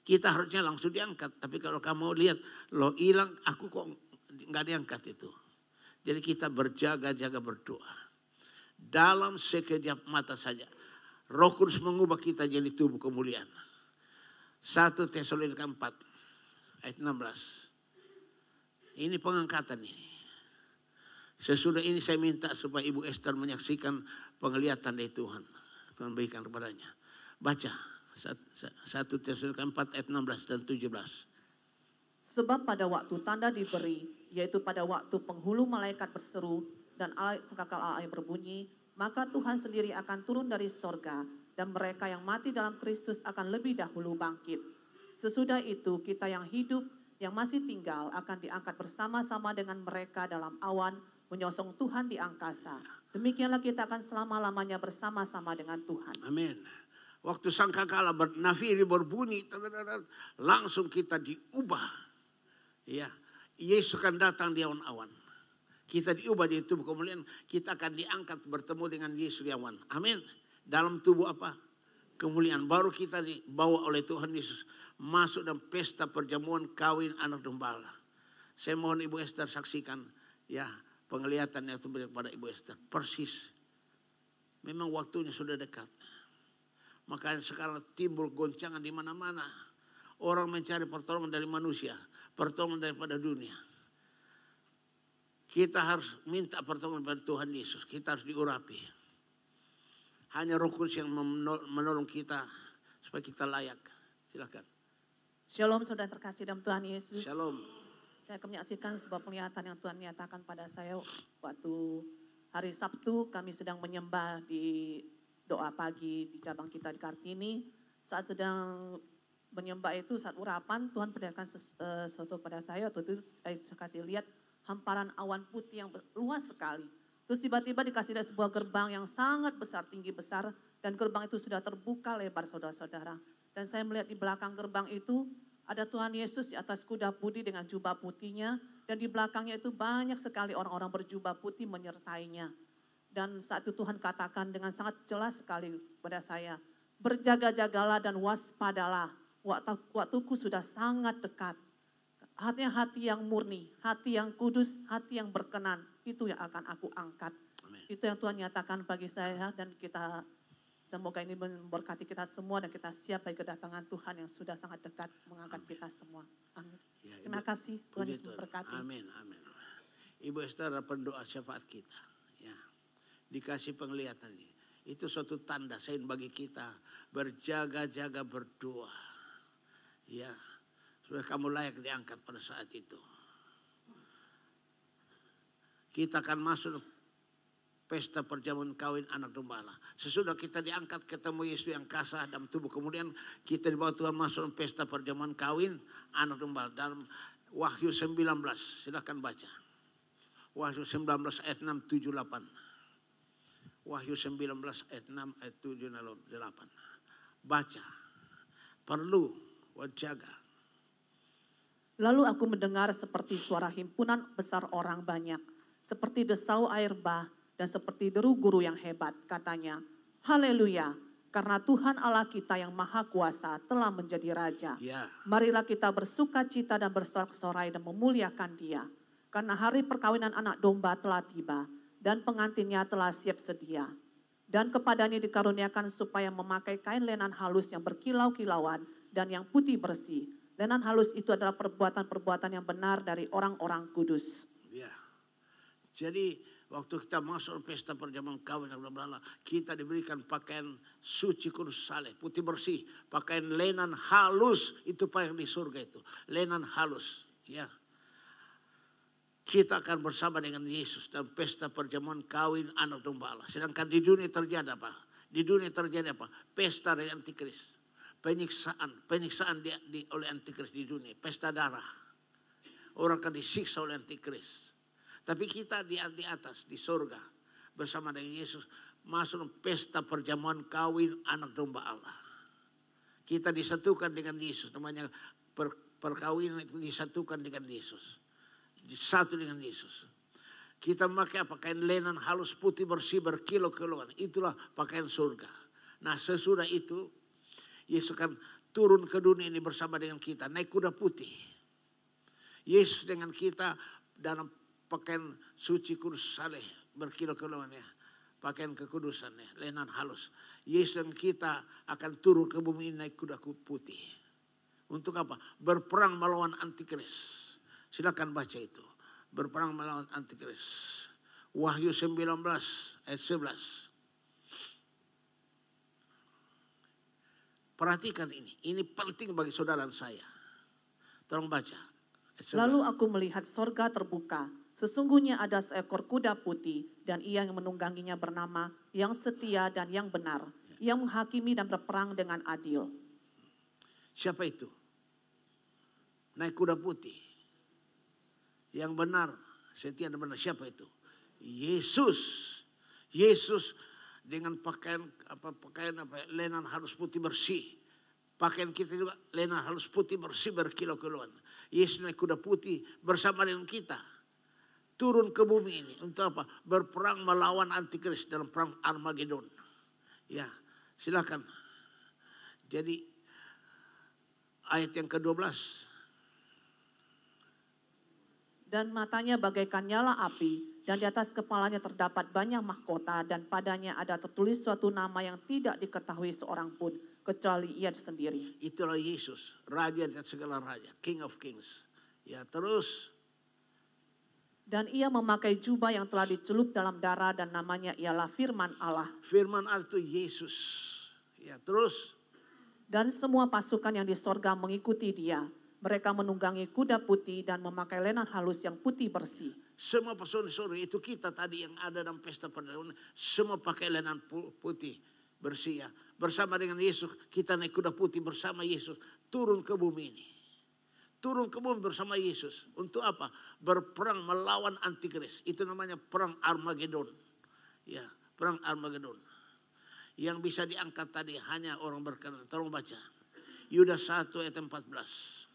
Kita harusnya langsung diangkat. Tapi kalau kamu lihat, loh hilang, aku kok gak diangkat itu. Jadi kita berjaga-jaga berdoa. Dalam sekejap mata saja. Roh Kudus mengubah kita jadi tubuh kemuliaan. 1 Tesalonika 4 ayat 16. Ini pengangkatan ini. Sesudah ini saya minta supaya Ibu Esther menyaksikan penglihatan dari Tuhan. Tuhan berikan kepadanya. Baca 1 Tesalonika 4 ayat 16 dan 17. Sebab pada waktu tanda diberi, yaitu pada waktu penghulu malaikat berseru dan sengkakal Allah berbunyi, maka Tuhan sendiri akan turun dari sorga dan mereka yang mati dalam Kristus akan lebih dahulu bangkit. Sesudah itu kita yang hidup, yang masih tinggal akan diangkat bersama-sama dengan mereka dalam awan menyosong Tuhan di angkasa. Demikianlah kita akan selama-lamanya bersama-sama dengan Tuhan. Amin. Waktu sangkakala nafiri berbunyi, langsung kita diubah. Ya, Yesus akan datang di awan-awan. Kita diubah di tubuh kemuliaan, kita akan diangkat bertemu dengan Yesus di awan. Amin. Dalam tubuh apa? Kemuliaan. Baru kita dibawa oleh Tuhan Yesus masuk dalam pesta perjamuan kawin anak domba Allah. Saya mohon Ibu Esther saksikan ya penglihatan yang terberi kepada Ibu Esther. Persis. Memang waktunya sudah dekat. Makanya sekarang timbul goncangan di mana-mana. Orang mencari pertolongan dari manusia, pertolongan daripada dunia. Kita harus minta pertolongan dari Tuhan Yesus. Kita harus diurapi. Hanya Roh Kudus yang menolong kita supaya kita layak. Silakan. Shalom saudara terkasih dalam Tuhan Yesus. Shalom. Saya akan menyaksikan sebuah penglihatan yang Tuhan nyatakan pada saya waktu hari Sabtu kami sedang menyembah di doa pagi di cabang kita di Kartini. Saat sedang menyembah itu, saat urapan Tuhan perlihatkan sesuatu pada saya. Waktu itu saya kasih lihat hamparan awan putih yang luas sekali. Terus tiba-tiba dikasih lihat sebuah gerbang yang sangat besar, tinggi besar. Dan gerbang itu sudah terbuka lebar saudara-saudara. Dan saya melihat di belakang gerbang itu ada Tuhan Yesus di atas kuda putih dengan jubah putihnya. Dan di belakangnya itu banyak sekali orang-orang berjubah putih menyertainya. Dan saat itu Tuhan katakan dengan sangat jelas sekali pada saya. Berjaga-jagalah dan waspadalah. Waktuku sudah sangat dekat. Hatinya hati yang murni, hati yang kudus, hati yang berkenan. Itu yang akan aku angkat. Amin. Itu yang Tuhan nyatakan bagi saya dan kita. Semoga ini memberkati kita semua dan kita siap bagi kedatangan Tuhan yang sudah sangat dekat mengangkat kita semua. Amin. Ya, Terima kasih Tuhan Yesus memberkati. Amin, amin. Ibu Esther pendoa syafaat kita. Ya, dikasih penglihatan ini. Itu suatu tanda sein bagi kita berjaga-jaga berdoa. Ya, supaya kamu layak diangkat pada saat itu. Kita akan masuk pesta perjamuan kawin anak domba Allah. Sesudah kita diangkat ketemu Yesus yang kasah dalam tubuh. Kemudian kita dibawa Tuhan masuk pesta perjamuan kawin anak domba Allah. Dalam Wahyu 19, silakan baca. Wahyu 19 ayat 6, 7, 8. Wahyu 19 ayat 6, ayat 7, 8. Baca. Perlu jaga. Lalu aku mendengar seperti suara himpunan besar orang banyak. Seperti desau air bah dan seperti deru guru yang hebat. Katanya, haleluya, karena Tuhan Allah kita yang maha kuasa telah menjadi Raja. Ya. Marilah kita bersuka cita dan bersorak-sorai dan memuliakan Dia. Karena hari perkawinan anak domba telah tiba dan pengantinnya telah siap sedia. Dan kepadanya dikaruniakan supaya memakai kain lenan halus yang berkilau-kilauan dan yang putih bersih. Lenan halus itu adalah perbuatan-perbuatan yang benar dari orang-orang kudus. Ya. Jadi waktu kita masuk pesta perjamuan kawin kita diberikan pakaian suci kudus saleh, putih bersih, pakaian lenan halus, itu pakaian di surga itu, lenan halus. Ya. Kita akan bersama dengan Yesus dalam pesta perjamuan kawin anak domba Allah. Sedangkan di dunia terjadi apa? Di dunia terjadi apa? Pesta dari antikris. Penyiksaan oleh antikris di dunia, pesta darah. Orang akan disiksa oleh antikris. Tapi kita di atas, di surga, bersama dengan Yesus, masuk pesta perjamuan kawin anak domba Allah. Kita disatukan dengan Yesus. Namanya perkawinan itu disatukan dengan Yesus. Satu dengan Yesus. Kita memakai pakaian lenan halus putih bersih berkilau-kilauan. Itulah pakaian surga. Nah sesudah itu Yesus akan turun ke dunia ini bersama dengan kita. Naik kuda putih. Yesus dengan kita dalam pakaian suci kudus saleh berkilau-kilauan ya. Pakaian kekudusan ya. Lenan halus. Yesus dan kita akan turun ke bumi ini naik kuda putih. Untuk apa? Berperang melawan antikris. Silakan baca itu. Berperang melawan antikris. Wahyu 19 ayat 11. Perhatikan ini. Ini penting bagi saudara dan saya. Tolong baca. Lalu aku melihat sorga terbuka. Sesungguhnya ada seekor kuda putih dan ia yang menungganginya bernama yang setia dan yang benar. Yang menghakimi dan berperang dengan adil. Siapa itu? Naik kuda putih. Yang benar, setia dan benar. Siapa itu? Yesus. Yesus dengan pakaian lenan halus putih bersih. Pakaian kita juga lenan halus putih bersih berkilau-kilauan. Yesus naik kuda putih bersama dengan kita. Turun ke bumi ini untuk apa? Berperang melawan antikris dalam perang Armageddon. Ya, silakan. Jadi ayat yang ke-12. Dan matanya bagaikan nyala api, dan di atas kepalanya terdapat banyak mahkota, dan padanya ada tertulis suatu nama yang tidak diketahui seorang pun, kecuali ia sendiri. Itulah Yesus, Raja dan segala Raja, King of Kings. Ya terus. Dan ia memakai jubah yang telah dicelup dalam darah, dan namanya ialah Firman Allah. Firman Allah itu Yesus. Ya terus. Dan semua pasukan yang di sorga mengikuti dia. Mereka menunggangi kuda putih dan memakai lenan halus yang putih bersih. Semua pasukan di sorga itu kita tadi yang ada dalam pesta perjamuan. Semua pakai lenan putih bersih ya. Bersama dengan Yesus kita naik kuda putih bersama Yesus. Turun ke bumi ini. Turun ke bumi bersama Yesus. Untuk apa? Berperang melawan antikris. Itu namanya perang Armageddon. Ya, perang Armageddon. Yang bisa diangkat tadi hanya orang berkenan. Tolong baca. Yudas 1 ayat 14.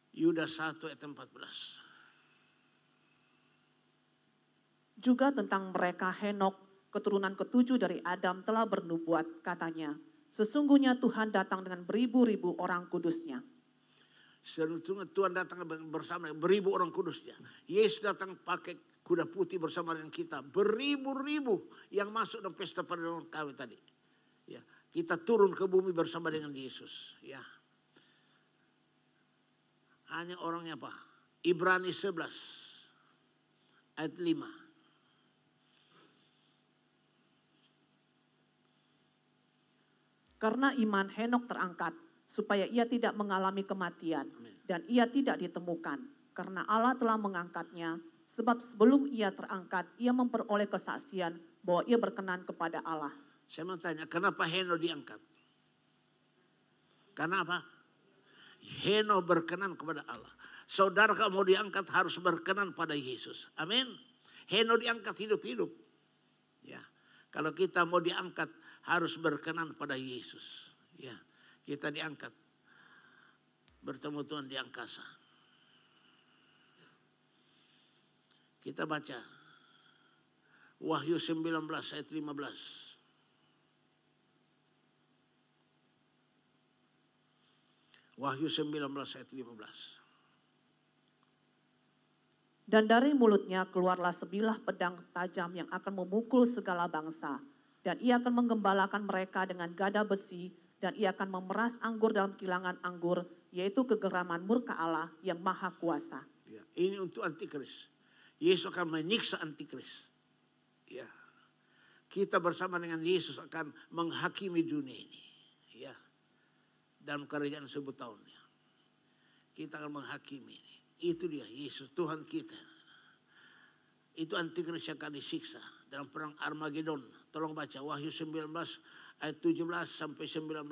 Yudas 1 ayat 14. Juga tentang mereka Henok, keturunan ketujuh dari Adam telah bernubuat, katanya, sesungguhnya Tuhan datang dengan beribu-ribu orang kudusnya. Sesungguhnya Tuhan datang bersama beribu orang kudusnya. Yesus datang pakai kuda putih bersama dengan kita. Beribu-ribu yang masuk dalam pesta perjamuan kawin tadi. Ya, kita turun ke bumi bersama dengan Yesus. Ya. Hanya orangnya apa? Ibrani 11 ayat 5. Karena iman Henok terangkat, supaya ia tidak mengalami kematian. Dan ia tidak ditemukan, karena Allah telah mengangkatnya. Sebab sebelum ia terangkat, ia memperoleh kesaksian bahwa ia berkenan kepada Allah. Saya mau tanya, kenapa Henok diangkat? Kenapa? Henok berkenan kepada Allah. Saudara kalau mau diangkat harus berkenan pada Yesus. Amin. Henok diangkat hidup-hidup. Ya. Kalau kita mau diangkat harus berkenan pada Yesus. Ya. Kita diangkat. Bertemu Tuhan di angkasa. Kita baca Wahyu 19 ayat 15. Wahyu 19 ayat 15. Dan dari mulutnya keluarlah sebilah pedang tajam yang akan memukul segala bangsa. Dan ia akan menggembalakan mereka dengan gada besi. Dan ia akan memeras anggur dalam kilangan anggur. Yaitu kegeraman murka Allah yang maha kuasa. Ya, ini untuk antikris. Yesus akan menyiksa antikris. Ya. Kita bersama dengan Yesus akan menghakimi dunia ini. Ya. Dalam kerajaan 1000 tahun. Kita akan menghakimi ini. Itu dia Yesus Tuhan kita. Itu antikris yang akan disiksa dalam perang Armageddon. Tolong baca Wahyu 19 ayat 17 sampai 19.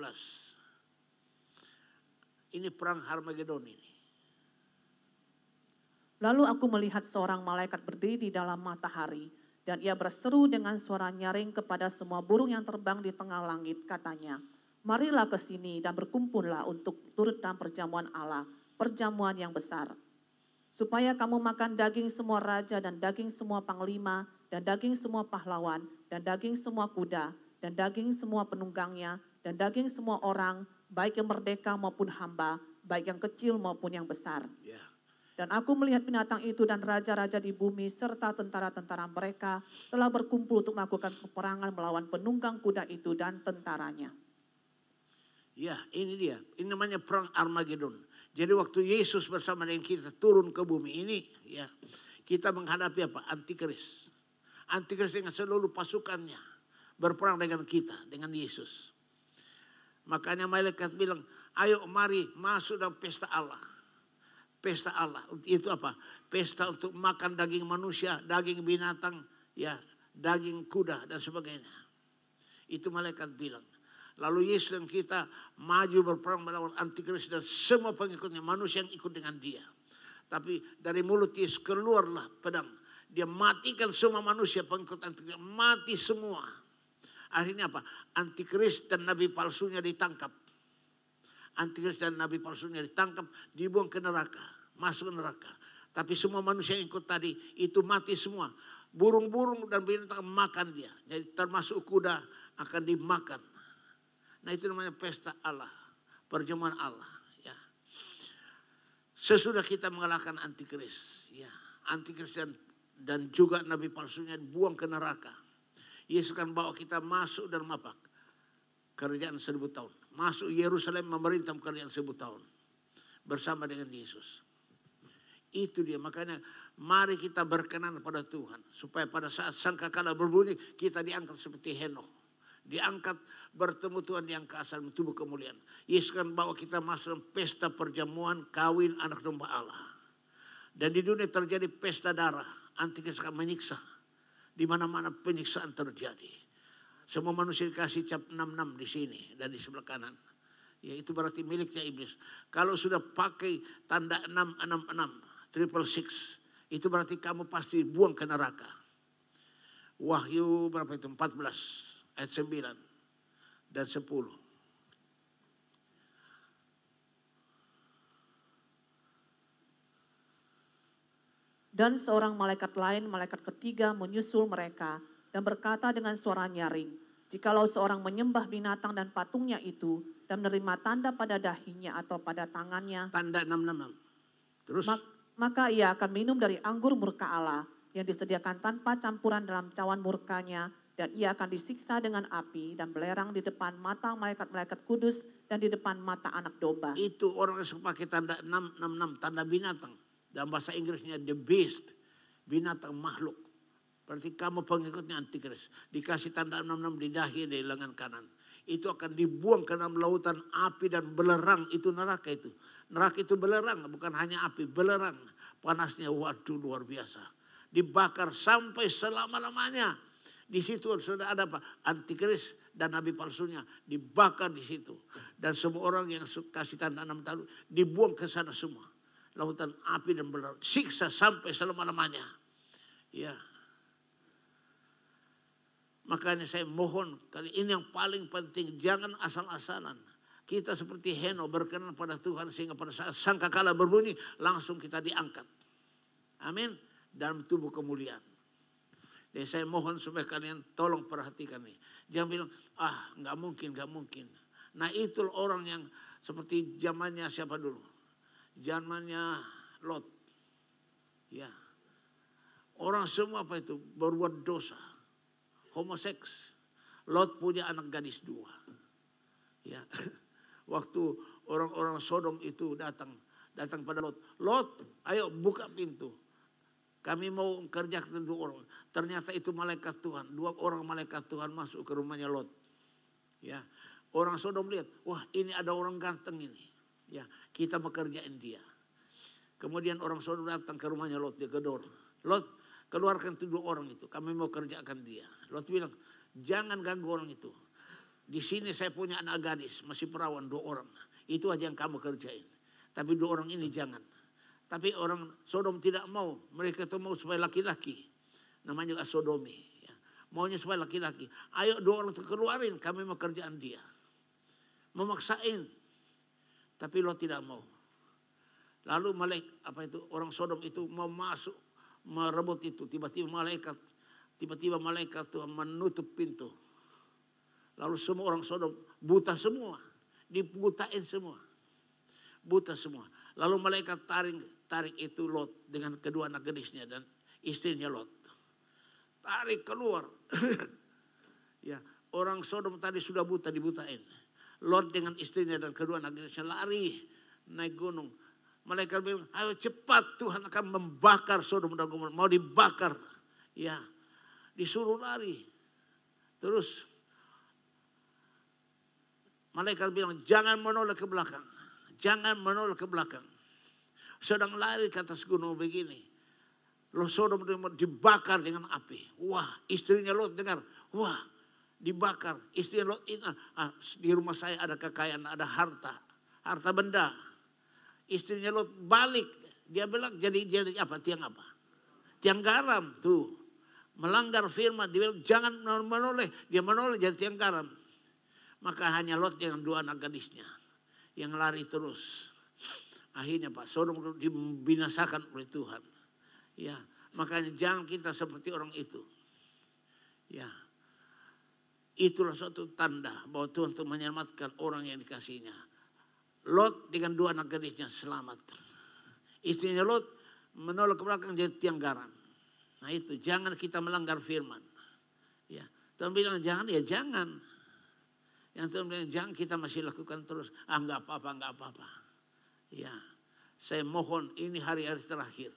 Ini perang Armageddon ini. Lalu aku melihat seorang malaikat berdiri di dalam matahari. Dan ia berseru dengan suara nyaring kepada semua burung yang terbang di tengah langit, katanya, marilah ke sini dan berkumpullah untuk turut dalam perjamuan Allah, perjamuan yang besar. Supaya kamu makan daging semua raja dan daging semua panglima dan daging semua pahlawan dan daging semua kuda dan daging semua penunggangnya dan daging semua orang, baik yang merdeka maupun hamba, baik yang kecil maupun yang besar. Ya. Dan aku melihat binatang itu dan raja-raja di bumi serta tentara-tentara mereka telah berkumpul untuk melakukan peperangan melawan penunggang kuda itu dan tentaranya. Ya, ini dia. Ini namanya perang Armageddon. Jadi waktu Yesus bersama dengan kita turun ke bumi ini, ya, kita menghadapi apa? Antikris. Antikris dengan seluruh pasukannya berperang dengan kita, dengan Yesus. Makanya malaikat bilang, ayo mari masuk dalam pesta Allah. Pesta Allah itu apa? Pesta untuk makan daging manusia, daging binatang, ya, daging kuda dan sebagainya. Itu malaikat bilang. Lalu Yesus dan kita maju berperang melawan antikris dan semua pengikutnya, manusia yang ikut dengan dia. Tapi dari mulut Yesus keluarlah pedang. Dia matikan semua manusia pengikut antikris, mati semua. Akhirnya apa? Antikris dan nabi palsunya ditangkap. Antikris dan nabi palsunya ditangkap, dibuang ke neraka, masuk ke neraka. Tapi semua manusia yang ikut tadi itu mati semua. Burung-burung dan binatang makan dia. Jadi termasuk kuda akan dimakan. Nah itu namanya pesta Allah, perjamuan Allah. Ya. Sesudah kita mengalahkan antikris, ya, antikris dan juga nabi palsunya dibuang ke neraka. Yesus akan bawa kita masuk dalam apa? Kerajaan 1000 tahun. Masuk Yerusalem memerintah kerajaan 1000 tahun. Bersama dengan Yesus. Itu dia. Makanya mari kita berkenan pada Tuhan. Supaya pada saat sangkakala berbunyi kita diangkat seperti Henokh. Diangkat bertemu Tuhan yang keasal tubuh kemuliaan. Yesus akan bawa kita masuk dalam pesta perjamuan kawin anak domba Allah. Dan di dunia terjadi pesta darah. Antikris akan menyiksa. Di mana-mana penyiksaan terjadi. Semua manusia dikasih cap 66 di sini dan di sebelah kanan. Ya itu berarti miliknya iblis. Kalau sudah pakai tanda 666, 666, itu berarti kamu pasti buang ke neraka. Wahyu berapa itu? 14 ayat 9 dan 10. Dan seorang malaikat lain, malaikat ketiga menyusul mereka dan berkata dengan suara nyaring, jikalau seorang menyembah binatang dan patungnya itu dan menerima tanda pada dahinya atau pada tangannya, tanda 666. Terus maka ia akan minum dari anggur murka Allah yang disediakan tanpa campuran dalam cawan murkanya, dan ia akan disiksa dengan api dan belerang di depan mata malaikat-malaikat kudus dan di depan mata anak domba. Itu orang yang suka pakai tanda 666, tanda binatang. Dalam bahasa Inggrisnya the beast, binatang makhluk. Berarti kamu pengikutnya antikris. Dikasih tanda 66 di dahi, di lengan kanan. Itu akan dibuang ke dalam lautan api dan belerang. Itu neraka itu. Neraka itu belerang, bukan hanya api, belerang. Panasnya waduh luar biasa. Dibakar sampai selama-lamanya. Di situ sudah ada apa? Antikris dan nabi palsunya dibakar di situ. Dan semua orang yang kasih tanda 6 tahun dibuang ke sana semua. Lautan api dan belerang. Siksa sampai selama-lamanya. Ya. Makanya saya mohon, kali ini yang paling penting, jangan asal-asalan. Kita seperti Henokh berkenan pada Tuhan sehingga pada saat sangkakala berbunyi langsung kita diangkat. Amin. Dalam tubuh kemuliaan. Jadi saya mohon supaya kalian tolong perhatikan nih. Jangan bilang, nggak mungkin. Nah itu orang yang seperti zamannya siapa dulu? Zamannya Lot. Ya. Orang semua apa itu? Berbuat dosa. Homoseks. Lot punya anak gadis 2. Ya. Waktu orang-orang Sodom itu datang pada Lot. Lot, ayo buka pintu. Kami mau kerjakan 2 orang. Ternyata itu malaikat Tuhan. 2 orang malaikat Tuhan masuk ke rumahnya Lot. Ya. Orang Sodom lihat, wah ini ada orang ganteng ini. Ya, kita mau kerjain dia. Kemudian orang Sodom datang ke rumahnya Lot, dia gedor. Lot, keluarkan 2 orang itu, kami mau kerjakan dia. Lot bilang, jangan ganggu orang itu. Di sini saya punya anak gadis, masih perawan 2 orang. Itu aja yang kamu kerjain. Tapi 2 orang ini jangan. Tapi orang Sodom tidak mau. Mereka itu mau supaya laki-laki. Namanya juga sodomi. Ya. Maunya supaya laki-laki. Ayo 2 orang itu keluarin, kami mau kerjaan dia. memaksain. Tapi Lot tidak mau. Lalu orang Sodom itu mau masuk, merebut itu. Tiba-tiba malaikat Tuhan menutup pintu. Lalu semua orang Sodom buta semua. Dibutain semua. Buta semua. Lalu malaikat tarik itu Lot dengan kedua anak gadisnya dan istrinya Lot. Tarik keluar. Ya, orang Sodom tadi sudah buta, dibutain. Lot dengan istrinya dan kedua anak gadisnya lari naik gunung. Malaikat bilang, ayo cepat, Tuhan akan membakar Sodom dan Gomora. Mau dibakar. Ya, disuruh lari. Terus malaikat bilang, jangan menoleh ke belakang. Jangan menoleh ke belakang. Sedang lari ke atas gunung begini. Lot Sodom dibakar dengan api. Wah, istrinya Lot dengar. Wah, dibakar. Istrinya Lot, di rumah saya ada kekayaan, ada harta benda. Istrinya Lot balik. Dia bilang jadi apa? Tiang apa? Tiang garam tuh. Melanggar firman. Dia bilang jangan menoleh. Dia menoleh jadi tiang garam. Maka hanya Lot dengan dua anak gadisnya yang lari terus. Akhirnya Pak Sodom dibinasakan oleh Tuhan. Ya, makanya jangan kita seperti orang itu. Ya, itulah suatu tanda bahwa Tuhan untuk menyelamatkan orang yang dikasihnya. Lot dengan dua anak gadisnya selamat. Istrinya Lot menoleh ke belakang jadi tiang garam. Nah itu, jangan kita melanggar firman. Ya, Tuhan bilang jangan, ya jangan. Yang Tuhan bilang jangan, kita masih lakukan terus. Enggak apa-apa. Ya, saya mohon ini hari-hari terakhir.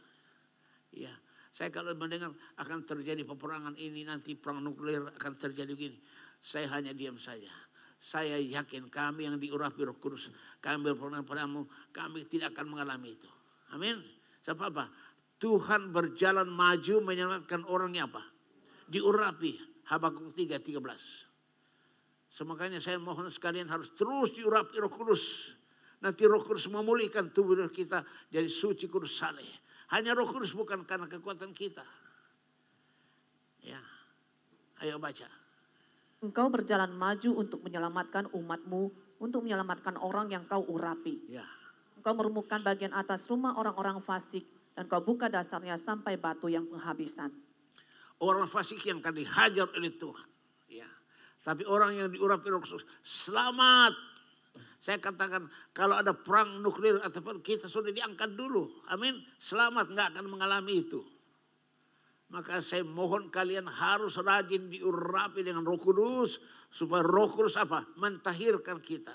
Ya, saya kalau mendengar akan terjadi peperangan ini, nanti perang nuklir akan terjadi begini, saya hanya diam saja. Saya yakin kami yang diurapi Roh Kudus, kami berpegang padamu, kami tidak akan mengalami itu. Amin. Sebab apa? Tuhan berjalan maju menyelamatkan orangnya apa? Diurapi. Habakuk 3:13. Semakanya saya mohon sekalian harus terus diurapi Roh Kudus. Nanti Roh Kudus memulihkan tubuh kita jadi suci, kudus, saleh. Hanya Roh Kudus, bukan karena kekuatan kita. Ya, ayo baca. Engkau berjalan maju untuk menyelamatkan umatmu, untuk menyelamatkan orang yang kau urapi. Ya. Engkau meremukkan bagian atas rumah orang-orang fasik, dan kau buka dasarnya sampai batu yang penghabisan. Orang fasik yang akan dihajar oleh Tuhan. Ya. Tapi orang yang diurapi Roh Kudus selamat. Saya katakan kalau ada perang nuklir ataupun kita sudah diangkat dulu. Amin. Selamat, nggak akan mengalami itu. Maka saya mohon kalian harus rajin diurapi dengan Roh Kudus. Supaya Roh Kudus apa? Mentahirkan kita.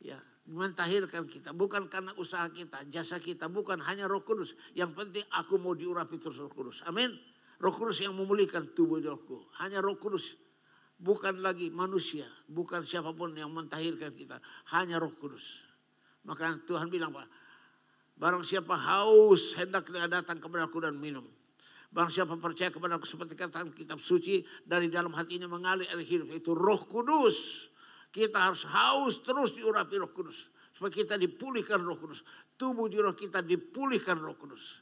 Ya, mentahirkan kita. Bukan karena usaha kita, jasa kita. Bukan hanya Roh Kudus. Yang penting aku mau diurapi terus Roh Kudus. Amin. Roh Kudus yang memulihkan tubuh hidupku. Hanya Roh Kudus. Bukan lagi manusia. Bukan siapapun yang mentahirkan kita. Hanya Roh Kudus. Maka Tuhan bilang, Pak, barang siapa haus hendaknya datang kepadaku dan minum. Barang siapa percaya kepada aku seperti katakan kitab suci, dari dalam hatinya mengalir air hidup. Itu Roh Kudus. Kita harus haus terus diurapi Roh Kudus. Supaya kita dipulihkan Roh Kudus. Tubuh di roh kita dipulihkan Roh Kudus.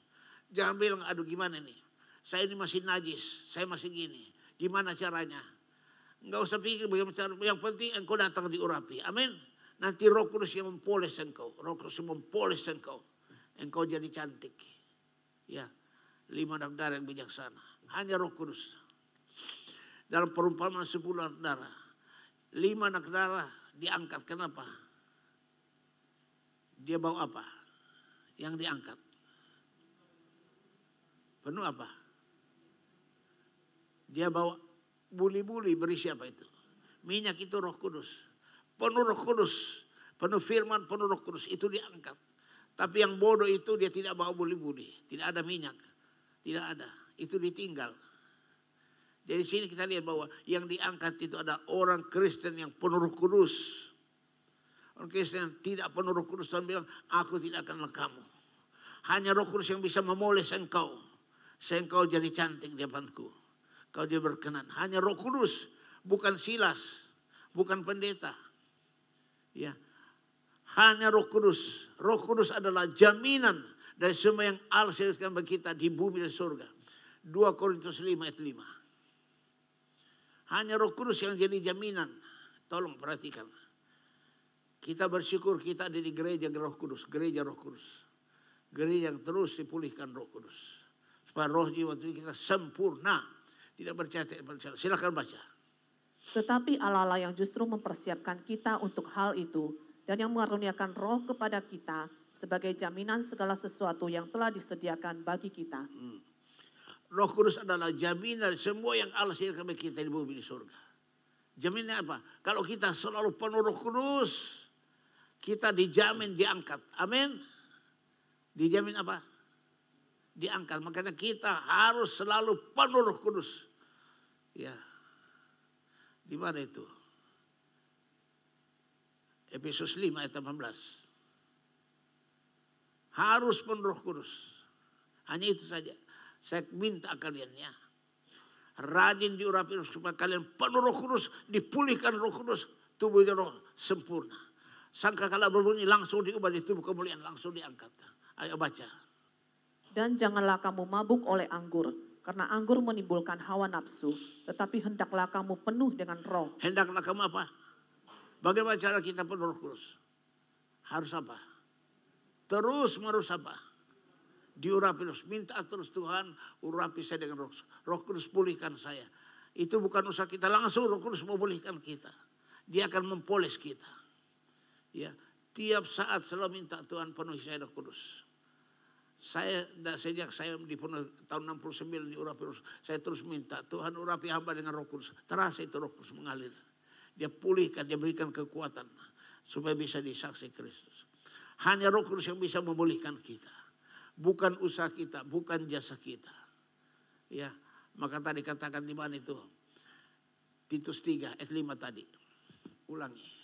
Jangan bilang, aduh gimana nih. Saya ini masih najis. Saya masih gini. Gimana caranya? Enggak usah pikir bagaimana cara. Yang penting engkau datang diurapi. Amin. Nanti Roh Kudus yang mempoles engkau. Roh Kudus yang mempoles engkau. Engkau jadi cantik. Ya. 5 anak darah yang bijaksana. Hanya Roh Kudus. Dalam perumpamaan 10 anak darah. 5 anak darah diangkat. Kenapa? Dia bawa apa? Yang diangkat. Penuh apa? Dia bawa buli-buli, berisi apa itu? Minyak itu Roh Kudus. Penuh Roh Kudus. Penuh firman, penuh Roh Kudus. Itu diangkat. Tapi yang bodoh itu dia tidak bawa buli-buli. Tidak ada minyak. Tidak ada, itu ditinggal. Jadi sini kita lihat bahwa yang diangkat itu ada orang Kristen yang penuh Roh Kudus. Orang Kristen yang tidak penuh Roh Kudus, Tuhan bilang, aku tidak akan lekamu. Hanya Roh Kudus yang bisa memoles engkau. Sehingga engkau jadi cantik di depanku. Kau jadi berkenan. Hanya Roh Kudus, bukan Silas, bukan pendeta. Ya, hanya Roh Kudus. Roh Kudus adalah jaminan dari semua yang Allah sediakan bagi kita di bumi dan surga. 2 Korintus 5 ayat 5. Hanya Roh Kudus yang jadi jaminan. Tolong perhatikan. Kita bersyukur kita ada di gereja Roh Kudus, gereja Roh Kudus. Gereja yang terus dipulihkan Roh Kudus. Supaya roh jiwa kita sempurna. Tidak bercacat. Silakan baca. Tetapi Allah yang justru mempersiapkan kita untuk hal itu dan yang mengaruniakan roh kepada kita sebagai jaminan segala sesuatu yang telah disediakan bagi kita. Roh Kudus adalah jaminan semua yang Allah sediakan bagi kita di bumi di surga. Jaminnya apa? Kalau kita selalu penuh Roh Kudus, kita dijamin diangkat. Amin. Dijamin apa? Diangkat. Makanya kita harus selalu penuh Roh Kudus. Ya. Di mana itu? Efesus 5 ayat 18. Harus penuh Roh Kudus. Hanya itu saja. Saya minta kalian ya. Rajin diurapi supaya kalian penuh Roh Kudus, dipulihkan Roh Kudus, tubuhnya roh sempurna. Sangkakala berbunyi langsung diubah di tubuh kemuliaan, langsung diangkat. Ayo baca. Dan janganlah kamu mabuk oleh anggur, karena anggur menimbulkan hawa nafsu, tetapi hendaklah kamu penuh dengan roh. Hendaklah kamu apa? Bagaimana cara kita penuh Roh Kudus? Harus apa? Terus menerus apa? Diurapi terus. Minta terus Tuhan, urapi saya dengan Roh Kudus, pulihkan saya. Itu bukan usaha kita, langsung Roh Kudus memulihkan kita. Dia akan mempoles kita. Ya, tiap saat selalu minta Tuhan penuhi saya Roh Kudus. Saya sejak saya dipenuhi tahun 69 diurapi terus, saya terus minta Tuhan urapi hamba dengan Roh Kudus. Terasa itu Roh Kudus mengalir. Dia pulihkan, dia berikan kekuatan supaya bisa disaksi Kristus. Hanya Roh Kudus yang bisa memulihkan kita. Bukan usaha kita, bukan jasa kita. Ya, maka tadi katakan di mana itu? Titus 3 ayat 5 tadi. Ulangi.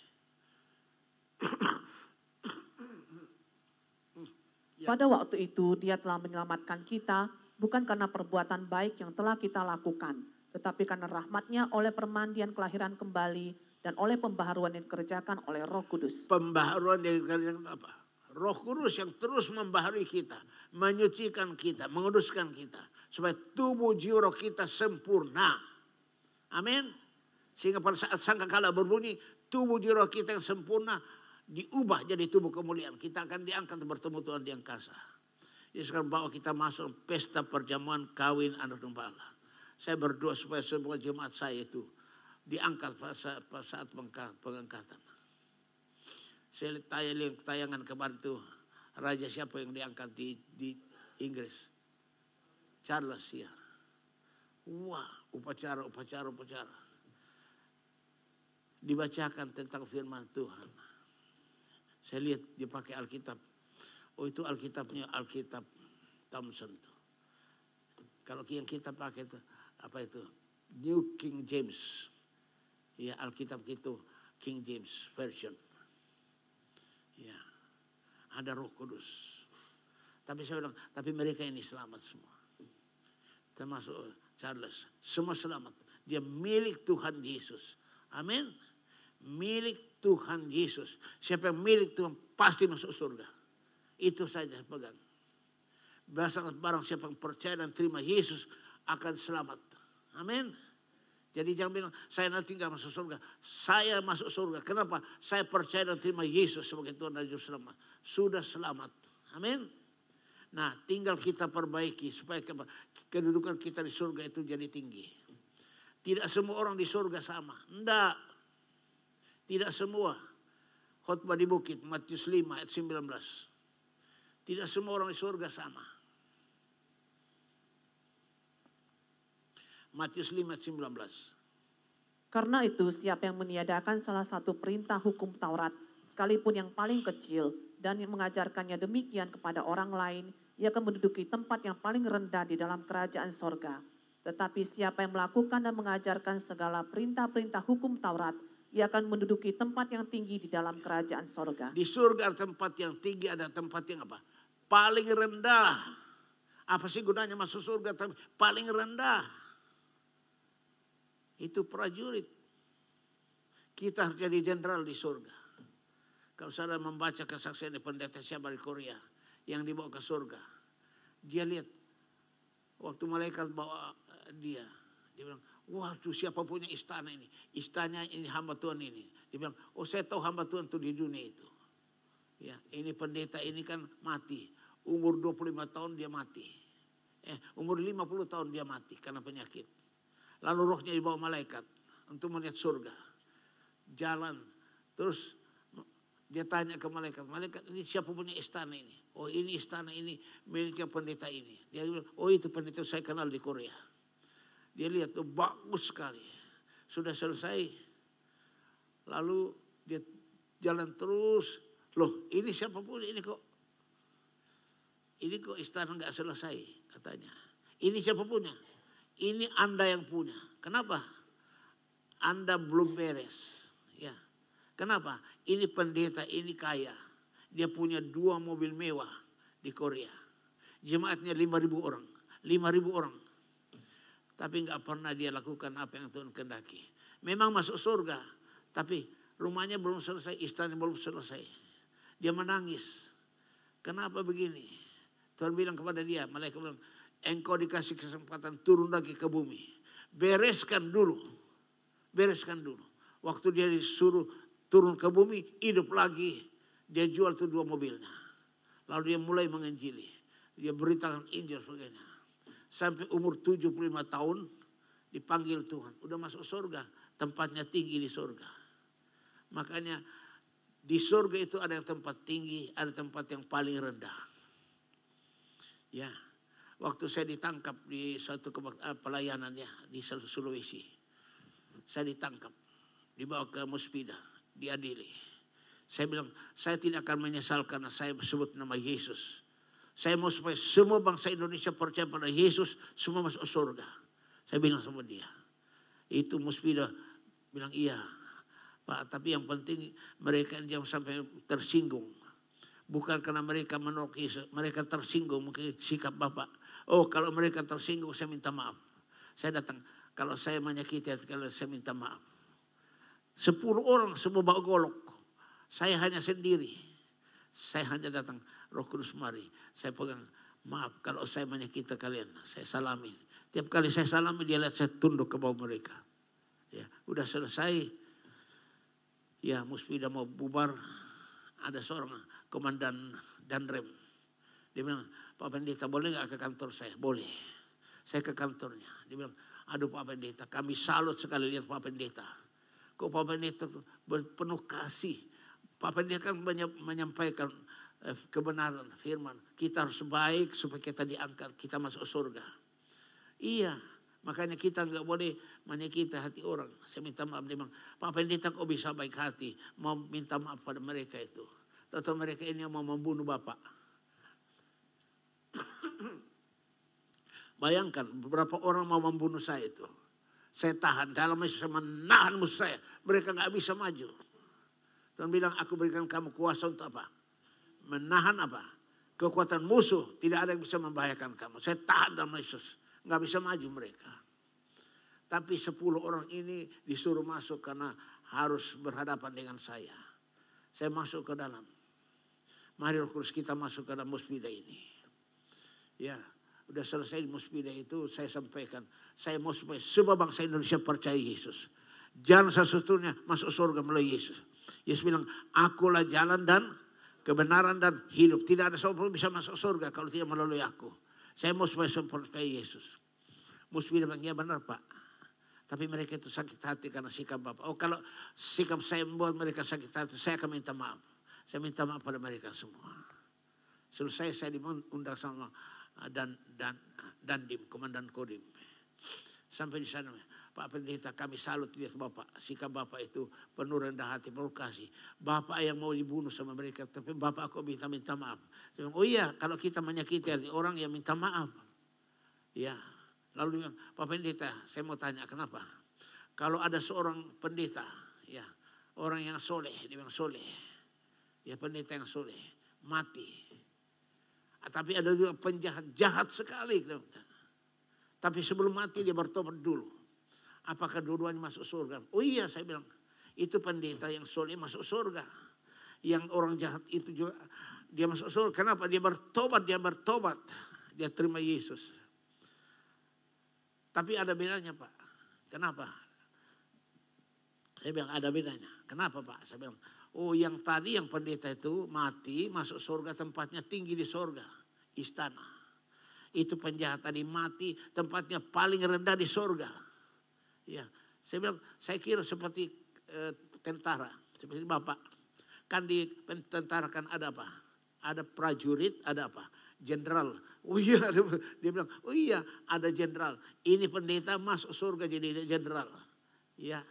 Pada waktu itu dia telah menyelamatkan kita bukan karena perbuatan baik yang telah kita lakukan, tetapi karena rahmatnya oleh permandian kelahiran kembali dan oleh pembaharuan yang dikerjakan oleh Roh Kudus. Pembaharuan yang dikerjakan apa? Roh Kudus yang terus membaharui kita, menyucikan kita, menguduskan kita, supaya tubuh jiwa roh kita sempurna. Amin. Sehingga pada saat sangkakala berbunyi, tubuh jiwa roh kita yang sempurna diubah jadi tubuh kemuliaan. Kita akan diangkat bertemu Tuhan di angkasa. Jadi sekarang bawa kita masuk pesta perjamuan kawin anak domba Allah. Saya berdoa supaya semua jemaat saya itu diangkat pada saat pengangkatan. Saya lihat tayangan kemarin itu, raja siapa yang diangkat di Inggris? Charles ya. Wah, upacara. Dibacakan tentang firman Tuhan. Saya lihat dia pakai Alkitab. Oh itu Alkitabnya Alkitab Thompson tuh. Kalau yang kita pakai itu apa itu? New King James. Ya Alkitab itu King James Version. Ya. Ada Roh Kudus. Tapi saya bilang, tapi mereka ini selamat semua. Termasuk Charles, semua selamat. Dia milik Tuhan Yesus. Amin. Milik Tuhan Yesus. Siapa yang milik Tuhan pasti masuk surga. Itu saja pegang. Barang siapa yang percaya dan terima Yesus akan selamat. Amin. Jadi jangan bilang saya nanti gak masuk surga. Saya masuk surga. Kenapa? Saya percaya dan terima Yesus sebagai Tuhan dan Juru Selamat. Sudah selamat. Amin. Nah tinggal kita perbaiki supaya kedudukan kita di surga itu jadi tinggi. Tidak semua orang di surga sama. Enggak. Tidak semua. Khotbah di bukit, Matius 5 ayat 19. Tidak semua orang di surga sama. Matius 5 ayat 19. Karena itu siapa yang meniadakan salah satu perintah hukum Taurat, sekalipun yang paling kecil, dan yang mengajarkannya demikian kepada orang lain, ia akan menduduki tempat yang paling rendah di dalam kerajaan sorga. Tetapi siapa yang melakukan dan mengajarkan segala perintah-perintah hukum Taurat, ia akan menduduki tempat yang tinggi di dalam kerajaan sorga. Di surga ada tempat yang tinggi, ada tempat yang apa? Paling rendah. Apa sih gunanya masuk surga? Paling rendah. Itu prajurit. Kita harus jadi jenderal di surga. Kalau saudara membaca kesaksian di pendeta siapa di Korea yang dibawa ke surga. Dia lihat waktu malaikat bawa dia bilang, waduh siapa punya istana ini? Istana ini hamba Tuhan ini. Dia bilang, oh saya tahu hamba Tuhan itu di dunia itu. Ya, ini pendeta ini kan mati. Umur 25 tahun dia mati. Umur 50 tahun dia mati karena penyakit. Lalu rohnya dibawa malaikat untuk melihat surga. Jalan. Terus dia tanya ke malaikat, malaikat ini siapa punya istana ini? Oh ini istana ini miliknya pendeta ini. Dia bilang, oh itu pendeta saya kenal di Korea. Dia lihat, oh bagus sekali. Sudah selesai. Lalu dia jalan terus. Loh ini siapa punya ini kok? Ini kok istana nggak selesai katanya. Ini siapa punya? Ini Anda yang punya. Kenapa? Anda belum beres. Ya. Kenapa? Ini pendeta ini kaya. Dia punya 2 mobil mewah di Korea. Jemaatnya 5.000 orang. 5.000 orang. Tapi nggak pernah dia lakukan apa yang Tuhan kehendaki. Memang masuk surga. Tapi rumahnya belum selesai. Istana belum selesai. Dia menangis. Kenapa begini? Tuhan bilang kepada dia, malaikat bilang, engkau dikasih kesempatan turun lagi ke bumi. Bereskan dulu. Bereskan dulu. Waktu dia disuruh turun ke bumi, hidup lagi. Dia jual tuh 2 mobilnya. Lalu dia mulai menginjili. Dia beritakan Injil sebagainya. Sampai umur 75 tahun dipanggil Tuhan. Udah masuk surga. Tempatnya tinggi di surga. Makanya di surga itu ada yang tempat tinggi, ada tempat yang paling rendah. Ya, waktu saya ditangkap di suatu pelayanan ya di Sulawesi, saya ditangkap, dibawa ke Muspida, diadili. Saya bilang, saya tidak akan menyesal karena saya sebut nama Yesus. Saya mau supaya semua bangsa Indonesia percaya pada Yesus, semua masuk surga. Saya bilang sama dia. Itu Muspida bilang iya, Pak. Tapi yang penting mereka jangan sampai tersinggung. Bukan karena mereka menolak Yesus, mereka tersinggung mungkin sikap Bapak. Oh kalau mereka tersinggung saya minta maaf. Saya datang, kalau saya menyakiti hati kalian saya minta maaf. 10 orang semua bawa golok. Saya hanya sendiri. Saya hanya datang, Roh Kudus mari. Saya pegang, maaf kalau saya menyakiti kalian. Saya salami. Tiap kali saya salami dia lihat saya tunduk ke bawah mereka. Ya, udah selesai. Ya Muspida mau bubar. Ada seorang komandan Danrem. Dia bilang, Pak Pendeta boleh gak ke kantor saya? Boleh. Saya ke kantornya. Dia bilang, aduh Pak Pendeta, kami salut sekali lihat Pak Pendeta. Kok Pak Pendeta penuh kasih. Pak Pendeta kan menyampaikan kebenaran firman. Kita harus baik supaya kita diangkat, kita masuk surga. Iya, makanya kita gak boleh menyakiti hati orang. Saya minta maaf, dia bilang, Pak Pendeta kok bisa baik hati, mau minta maaf pada mereka itu. Atau mereka ini yang mau membunuh Bapak. Bayangkan beberapa orang mau membunuh saya itu. Saya tahan, dalam Yesus saya menahan musuh saya. Mereka gak bisa maju. Tuhan bilang, aku berikan kamu kuasa untuk apa? Menahan apa? Kekuatan musuh, tidak ada yang bisa membahayakan kamu. Saya tahan dalam Yesus. Gak bisa maju mereka. Tapi 10 orang ini disuruh masuk karena harus berhadapan dengan saya. Saya masuk ke dalam. Mari Roh Kudus kita masuk ke dalam Muspida ini. Ya, udah selesai di Muspida itu saya sampaikan. Saya mau supaya semua bangsa Indonesia percaya Yesus. Jalan satu-satunya masuk surga melalui Yesus. Yesus bilang, akulah jalan dan kebenaran dan hidup. Tidak ada seorang pun bisa masuk surga kalau tidak melalui aku. Saya mau supaya semua percaya Yesus. Muspida bilang, ya benar Pak. Tapi mereka itu sakit hati karena sikap Bapak. Oh kalau sikap saya membuat mereka sakit hati, saya akan minta maaf. Saya minta maaf pada mereka semua. Selesai saya diundang sama Dandim, Komandan Kodim. Sampai di sana, Pak Pendeta kami salut lihat Bapak. Sikap Bapak itu penuh rendah hati, penuh kasih. Bapak yang mau dibunuh sama mereka, tapi Bapak kok minta maaf. Saya bilang, oh iya kalau kita menyakiti orang yang minta maaf. Ya, lalu dia bilang, Pak Pendeta saya mau tanya kenapa? Kalau ada seorang pendeta, ya orang yang soleh, dia bilang soleh. Ya pendeta yang soleh, mati. Tapi ada juga penjahat, jahat sekali. Tapi sebelum mati dia bertobat dulu. Apakah dua-duanya masuk surga? Oh iya saya bilang, itu pendeta yang soleh masuk surga. Yang orang jahat itu juga dia masuk surga. Kenapa? Dia bertobat. Dia terima Yesus. Tapi ada bedanya Pak. Kenapa? Saya bilang ada bedanya. Kenapa Pak? Saya bilang, oh yang tadi yang pendeta itu mati masuk surga, tempatnya tinggi di surga. Istana. Itu penjahat tadi mati tempatnya paling rendah di surga. Ya, saya bilang saya kira seperti tentara, seperti Bapak. Kan di tentara kan ada apa? Ada prajurit, ada apa? Jenderal. Oh iya, dia bilang, oh iya ada jenderal. Ini pendeta masuk surga jadi jenderal. Ya.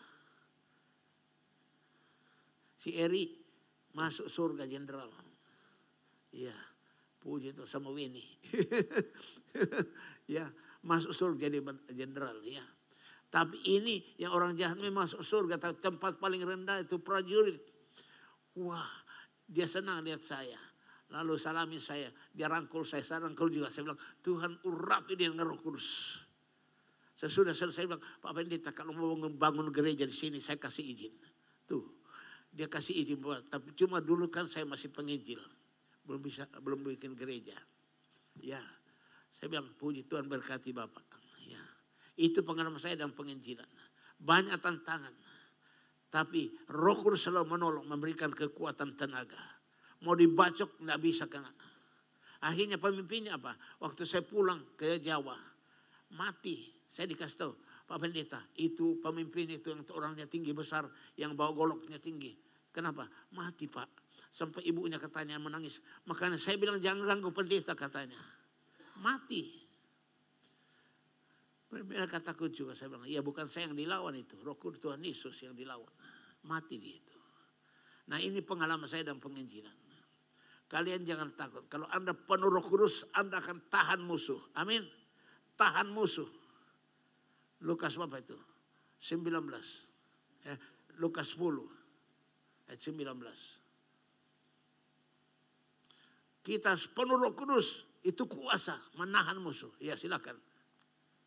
Si Eri masuk surga jenderal. Ya, puji itu sama Winnie. Ya, masuk surga jadi jenderal ya. Tapi ini yang orang jahat memang masuk surga, tempat paling rendah itu prajurit. Wah, dia senang lihat saya. Lalu salami saya, dia rangkul saya rangkul juga. Saya bilang, Tuhan urapi dia dengan Roh Kudus. Sesudah selesai bilang, Pak Pendeta kalau mau membangun gereja di sini saya kasih izin. Tuh, dia kasih izin buat. Tapi cuma dulu kan saya masih penginjil, belum bikin gereja. Ya, saya bilang puji Tuhan berkati Bapak. Ya, itu pengalaman saya dalam penginjilan. Banyak tantangan, tapi Roh Kudus selalu menolong, memberikan kekuatan tenaga. Mau dibacok nggak bisa kan. Akhirnya pemimpinnya apa? Waktu saya pulang ke Jawa, mati. Saya dikasih tahu, Pak Pendeta, itu pemimpin itu yang orangnya tinggi besar, yang bawa goloknya tinggi. Kenapa? Mati Pak. Sampai ibunya katanya menangis. Makanya saya bilang jangan ganggu pendeta katanya. Mati. Berbeda kataku juga saya bilang, iya bukan saya yang dilawan itu. Roh Kudus Tuhan Yesus yang dilawan. Mati dia itu. Nah ini pengalaman saya dalam penginjilan. Kalian jangan takut. Kalau Anda penuh Roh Kudus, Anda akan tahan musuh. Amin. Tahan musuh. Lukas berapa itu? 19. Lukas 10. Ayat 19. Kita penuh Roh Kudus. Itu kuasa menahan musuh. Ya silakan.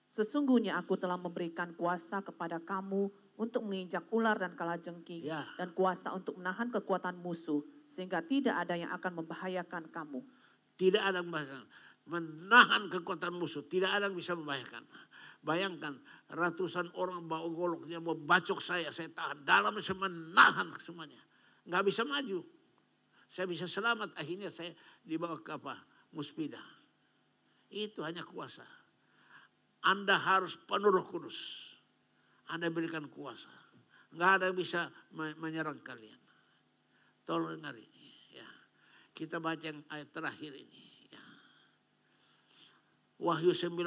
Sesungguhnya aku telah memberikan kuasa kepada kamu untuk menginjak ular dan kalajengking. Ya. Dan kuasa untuk menahan kekuatan musuh. Sehingga tidak ada yang akan membahayakan kamu. Tidak ada yang membahayakan. Menahan kekuatan musuh. Tidak ada yang bisa membahayakan. Bayangkan ratusan orang bawa goloknya mau bacok saya tahan. Dalam saya menahan semuanya. Nggak bisa maju. Saya bisa selamat. Akhirnya saya dibawa ke apa? Muspida. Itu hanya kuasa. Anda harus penuh Roh Kudus. Anda berikan kuasa. Nggak ada yang bisa menyerang kalian. Tolong dengar ini. Ya. Kita baca yang ayat terakhir ini. Ya. Wahyu 19.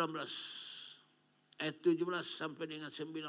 Ayat 17 sampai dengan 19.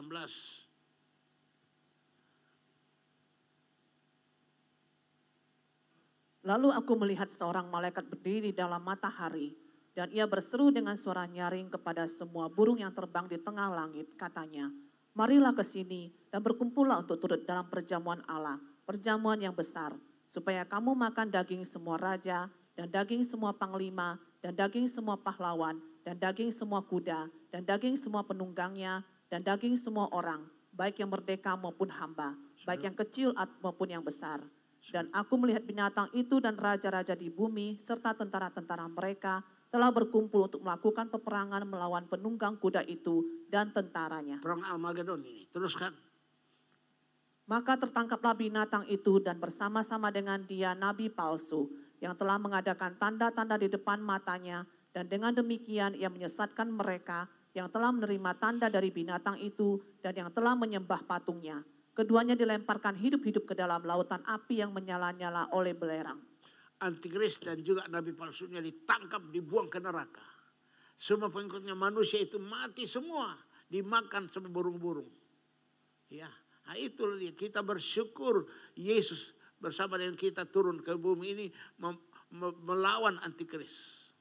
Lalu aku melihat seorang malaikat berdiri dalam matahari. Dan ia berseru dengan suara nyaring kepada semua burung yang terbang di tengah langit. Katanya, marilah ke sini dan berkumpullah untuk turut dalam perjamuan Allah. Perjamuan yang besar, supaya kamu makan daging semua raja, dan daging semua panglima, dan daging semua pahlawan, dan daging semua kuda, dan daging semua penunggangnya, dan daging semua orang, baik yang merdeka maupun hamba, baik yang kecil maupun yang besar. Dan aku melihat binatang itu dan raja-raja di bumi, serta tentara-tentara mereka, telah berkumpul untuk melakukan peperangan melawan penunggang kuda itu dan tentaranya. Perang Armageddon ini, teruskan. Maka tertangkaplah binatang itu dan bersama-sama dengan dia nabi palsu yang telah mengadakan tanda-tanda di depan matanya, dan dengan demikian ia menyesatkan mereka yang telah menerima tanda dari binatang itu dan yang telah menyembah patungnya. Keduanya dilemparkan hidup-hidup ke dalam lautan api yang menyala-nyala oleh belerang. Antikris dan juga nabi palsunya ditangkap, dibuang ke neraka. Semua pengikutnya manusia itu mati semua, dimakan sama burung-burung. Ya. Nah itu kita bersyukur Yesus bersama dengan kita turun ke bumi ini melawan antikris.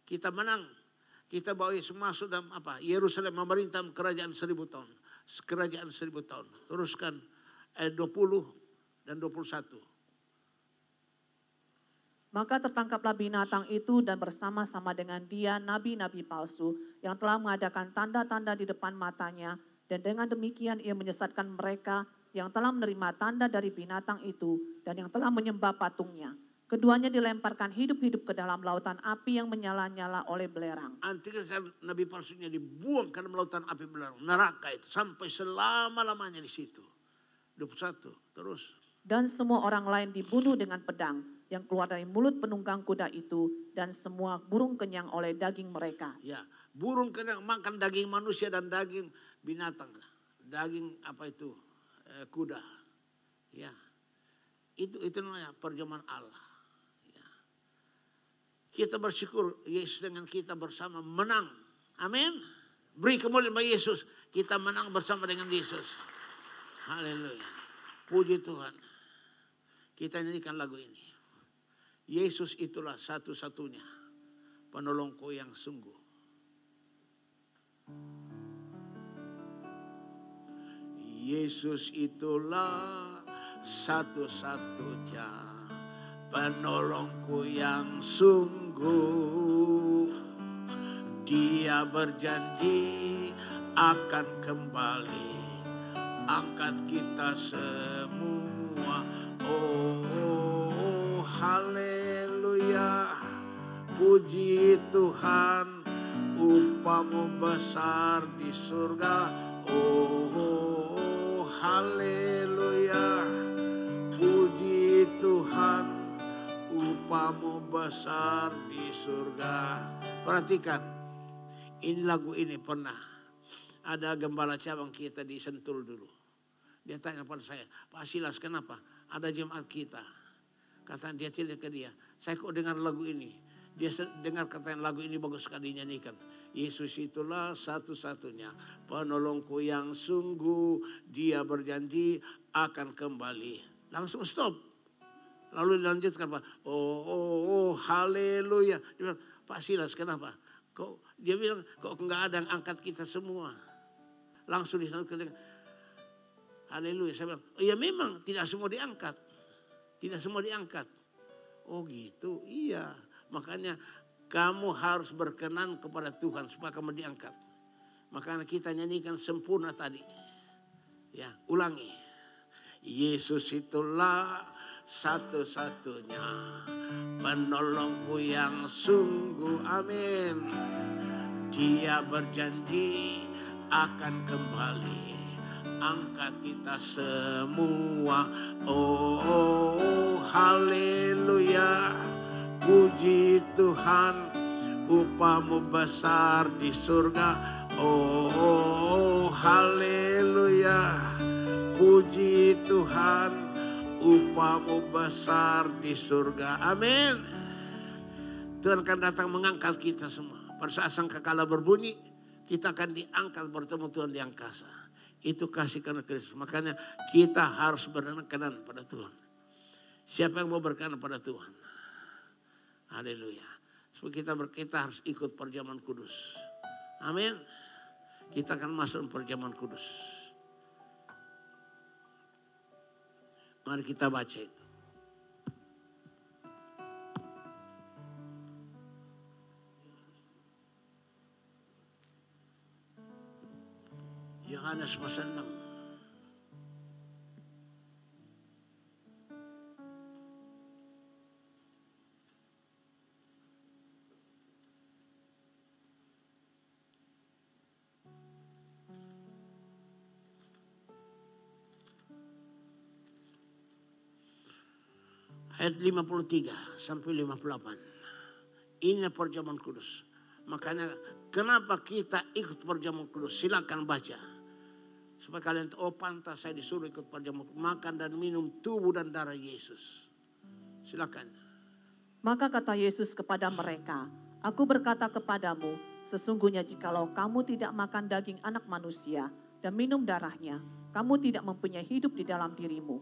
Kita menang. Kita bawa Yesus masuk dalam apa? Yerusalem memerintah kerajaan 1000 tahun. Kerajaan 1000 tahun. Teruskan ayat 20 dan 21. Maka tertangkaplah binatang itu dan bersama-sama dengan dia nabi-nabi palsu yang telah mengadakan tanda-tanda di depan matanya. Dan dengan demikian ia menyesatkan mereka yang telah menerima tanda dari binatang itu dan yang telah menyembah patungnya. Keduanya dilemparkan hidup-hidup ke dalam lautan api yang menyala-nyala oleh belerang. Antikris dan nabi palsunya dibuang ke dalam lautan api belerang. Neraka itu sampai selama-lamanya di situ. 21, terus. Dan semua orang lain dibunuh dengan pedang yang keluar dari mulut penunggang kuda itu, dan semua burung kenyang oleh daging mereka. Ya, burung kenyang makan daging manusia dan daging binatang. Daging apa itu? Kuda. Ya. Itu namanya perjamuan Allah. Ya. Kita bersyukur Yesus dengan kita bersama menang. Amin. Beri kemuliaan bagi Yesus. Kita menang bersama dengan Yesus. Haleluya. Puji Tuhan. Kita nyanyikan lagu ini. Yesus itulah satu-satunya penolongku yang sungguh. Yesus itulah satu-satunya penolongku yang sungguh. Dia berjanji akan kembali angkat kita semua. Oh, haleluya. Puji Tuhan, upamu besar di surga. Oh, haleluya. Puji Tuhan, upamu besar di surga. Perhatikan, ini lagu ini pernah ada gembala cabang kita di Sentul dulu. Dia tanya pada saya, Pak Silas kenapa? Ada jemaat kita. Kata dia cerita ke dia, saya kok dengar lagu ini. Dia dengar katanya lagu ini bagus sekali nyanyikan. Yesus itulah satu-satunya penolongku yang sungguh. Dia berjanji akan kembali. Langsung stop. Lalu dilanjutkan Pak. Oh, haleluya. Dia bilang, Pak Silas kenapa? Dia bilang kok enggak ada yang angkat kita semua. Langsung disanjutkan. Haleluya. Saya bilang, iya memang tidak semua diangkat. Tidak semua diangkat. Oh gitu, iya. Makanya kamu harus berkenan kepada Tuhan supaya kamu diangkat. Makanya kita nyanyikan sempurna tadi. Ya, ulangi. Yesus itulah satu-satunya penolongku yang sungguh. Amin. Dia berjanji akan kembali angkat kita semua. Oh, haleluya. Puji Tuhan, upamu besar di surga. Oh, haleluya. Puji Tuhan, upamu besar di surga. Amin. Tuhan akan datang mengangkat kita semua. Pada saat sangkakala berbunyi, kita akan diangkat bertemu Tuhan di angkasa. Itu kasih karena Kristus. Makanya kita harus berkenan pada Tuhan. Siapa yang mau berkenan pada Tuhan? Haleluya. Supaya kita harus ikut perjamuan kudus. Amin. Kita akan masuk perjamuan kudus. Mari kita baca itu. Yohanes pasal 6. Ayat 53 sampai 58. Ini perjamuan kudus. Makanya kenapa kita ikut perjamuan kudus? Silakan baca. Supaya kalian tahu, oh pantas saya disuruh ikut perjamuan kudus. Makan dan minum tubuh dan darah Yesus. Silakan. Maka kata Yesus kepada mereka, Aku berkata kepadamu, sesungguhnya jikalau kamu tidak makan daging anak manusia dan minum darahnya, kamu tidak mempunyai hidup di dalam dirimu.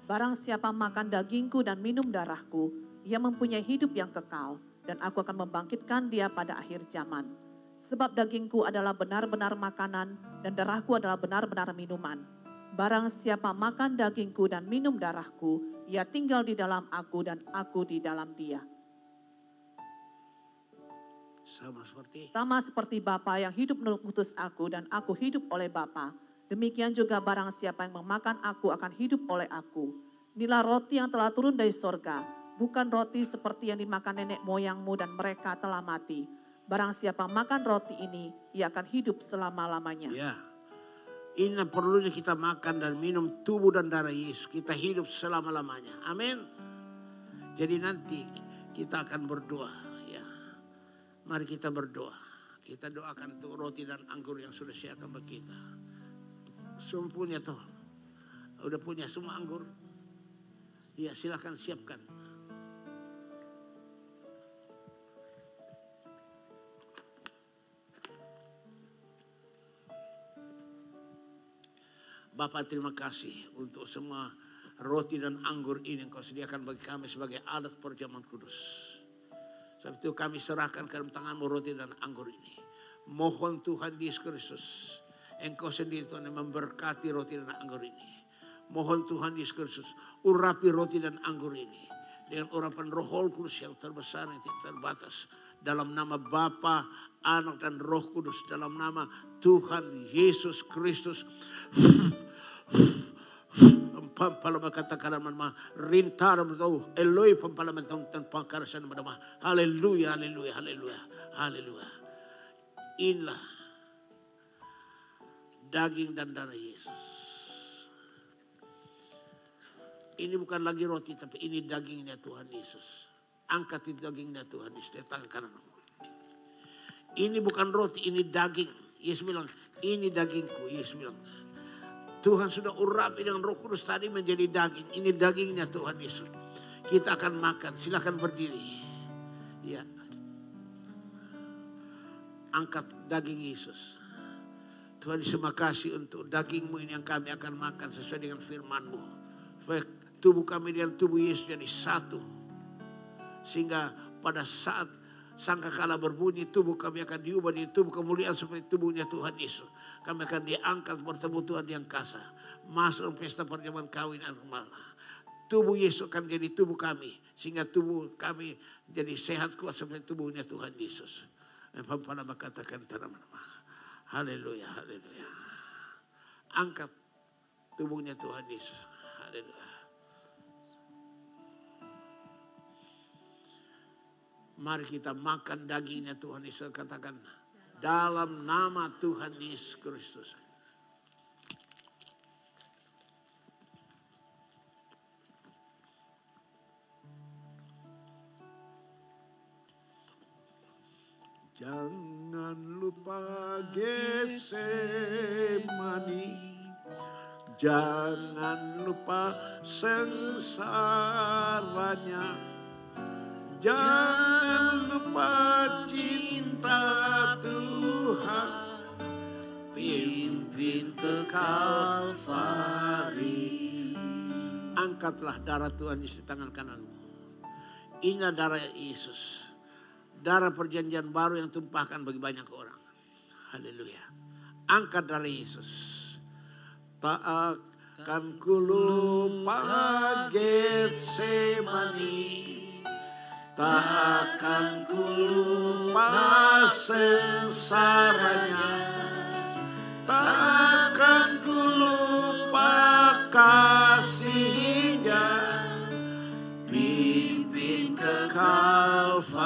Barang siapa makan dagingku dan minum darahku, ia mempunyai hidup yang kekal, dan aku akan membangkitkan dia pada akhir zaman. Sebab dagingku adalah benar-benar makanan, dan darahku adalah benar-benar minuman. Barang siapa makan dagingku dan minum darahku, ia tinggal di dalam aku dan aku di dalam dia. Sama seperti Bapa yang hidup mengutus aku dan aku hidup oleh Bapa. Demikian juga barang siapa yang memakan aku akan hidup oleh aku. Inilah roti yang telah turun dari sorga, bukan roti seperti yang dimakan nenek moyangmu dan mereka telah mati. Barang siapa makan roti ini, ia akan hidup selama-lamanya. Ya, Ini perlunya kita makan dan minum tubuh dan darah Yesus. Kita hidup selama-lamanya. Amin. Jadi nanti kita akan berdoa. Ya. Mari kita berdoa. Kita doakan untuk roti dan anggur yang sudah siapkan bagi kita. Semua punya toh. Udah punya semua anggur. Ya silakan siapkan. Bapak terima kasih untuk semua roti dan anggur ini yang kau sediakan bagi kami sebagai alat perjamuan kudus. Sebab itu kami serahkan ke dalam tangan-Mu roti dan anggur ini. Mohon Tuhan Yesus Kristus, Engkau sendiri Tuhan yang memberkati roti dan anggur ini. Mohon Tuhan Yesus Kristus, urapi roti dan anggur ini dengan urapan Roh Kudus yang terbesar yang tidak terbatas. Dalam nama Bapa, Anak dan Roh Kudus, dalam nama Tuhan Yesus Kristus. Pampalama katakan nama rintar bertahu Eloi pampalama tanpa karasan nama. Haleluya, haleluya, haleluya, haleluya. Inilah daging dan darah Yesus. Ini bukan lagi roti, tapi ini dagingnya Tuhan Yesus. Angkat itu dagingnya Tuhan Yesus. Tangan kananmu. Ini bukan roti, ini daging. Yesus bilang, ini dagingku. Yesus bilang, Tuhan sudah urapi dengan Roh Kudus tadi menjadi daging. Ini dagingnya Tuhan Yesus. Kita akan makan. Silakan berdiri. Ya. Angkat daging Yesus. Tuhan terima kasih untuk daging-Mu ini yang kami akan makan sesuai dengan firman-Mu. Supaya tubuh kami dengan tubuh Yesus jadi satu. Sehingga pada saat sangkakala berbunyi, tubuh kami akan diubah di tubuh kemuliaan seperti tubuhnya Tuhan Yesus. Kami akan diangkat bertemu Tuhan yang kasa. Masuk pesta perjamuan kawin dan kemana. Tubuh Yesus akan jadi tubuh kami. Sehingga tubuh kami jadi sehat kuat seperti tubuhnya Tuhan Yesus. Bapak katakan nama-nama. Haleluya, haleluya. Angkat tubuhnya Tuhan Yesus. Haleluya. Mari kita makan dagingnya Tuhan Yesus. Katakan dalam nama Tuhan Yesus Kristus. Jangan lupa Getsemani. Jangan lupa sengsaranya. Jangan lupa cinta Tuhan, pimpin ke Kalvari. Angkatlah darah Tuhan Yesus di tangan kananmu. Ini darah Yesus, darah perjanjian baru yang tumpahkan bagi banyak orang. Haleluya. Angkat darah Yesus. Tak akan ku lupa Getsemani. Tak akan ku lupa sengsaranya. Tak akan ku lupa kasih-Nya. Pimpin ke Kalvari.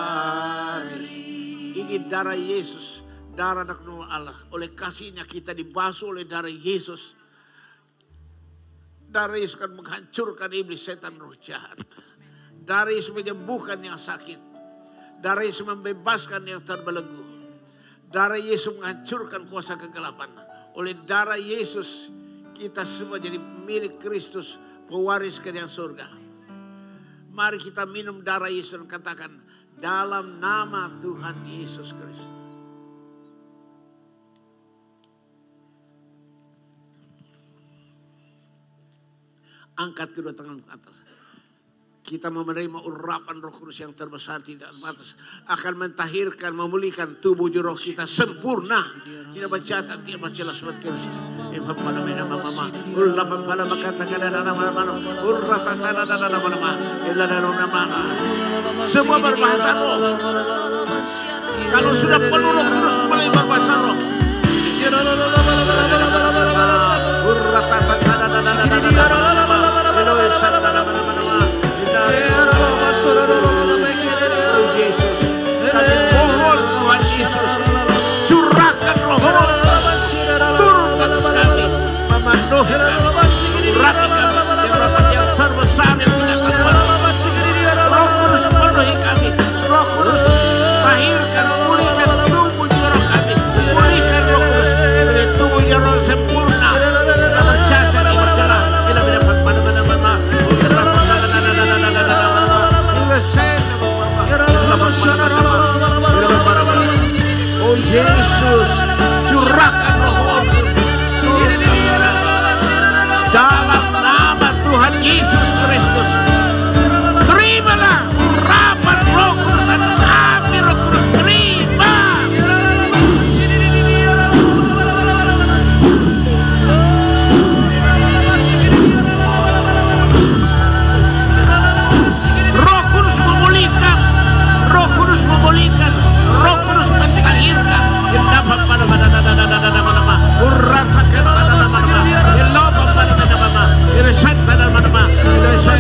Ini darah Yesus, darah anak Allah. Oleh kasih-Nya kita dibasuh oleh darah Yesus. Darah Yesus akan menghancurkan iblis, setan, roh jahat. Darah Yesus menyembuhkan yang sakit. Darah Yesus membebaskan yang terbelenggu. Darah Yesus menghancurkan kuasa kegelapan. Oleh darah Yesus kita semua jadi milik Kristus, pewaris kerajaan surga. Mari kita minum darah Yesus dan katakan dalam nama Tuhan Yesus Kristus. Angkat kedua tangan ke atas. Kita menerima urapan Roh Kudus yang terbesar tidak terbatas. Akan mentahirkan, memulihkan tubuh roh kita sempurna. Tidak mencatat, tidak mencelah seperti Kristus. Semua berbahasa roh. Kalau sudah penuh Roh Kudus mulai berbahasa roh. Yesus, kami mohon Tuhan Yesus, curahkan Roh-Mu, turun ke atas kami. Yesus, curahkan Roh Kudus. Dalam nama Tuhan Yesus Kristus. Terimalah urapan Roh Kudus dan api Roh Kudus. Terima. Roh Kudus memulihkan. Roh Kudus memulihkan. Roh Kudus mencairkan. Yang dapat pada mana-mana. Uratakan mana-mana. Yang loba pada mana-mana. Irisan pada mana-mana. Irisan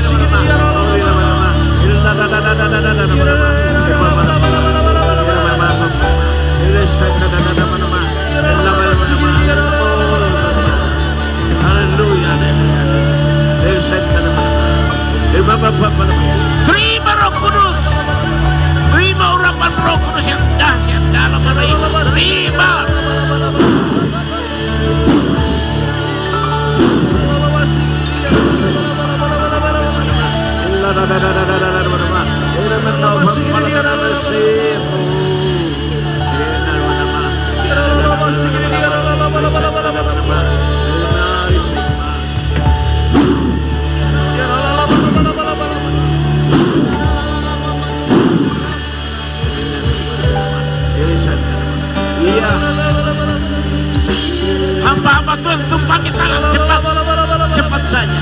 pada mana-mana. Terima Roh Kudus. Terima urapan Roh Kudus yang dahsyat dalam nama Yesus. Terima. Iya. Hamba-hamba Tuhan tumpangi tangan cepat. Cepat saja.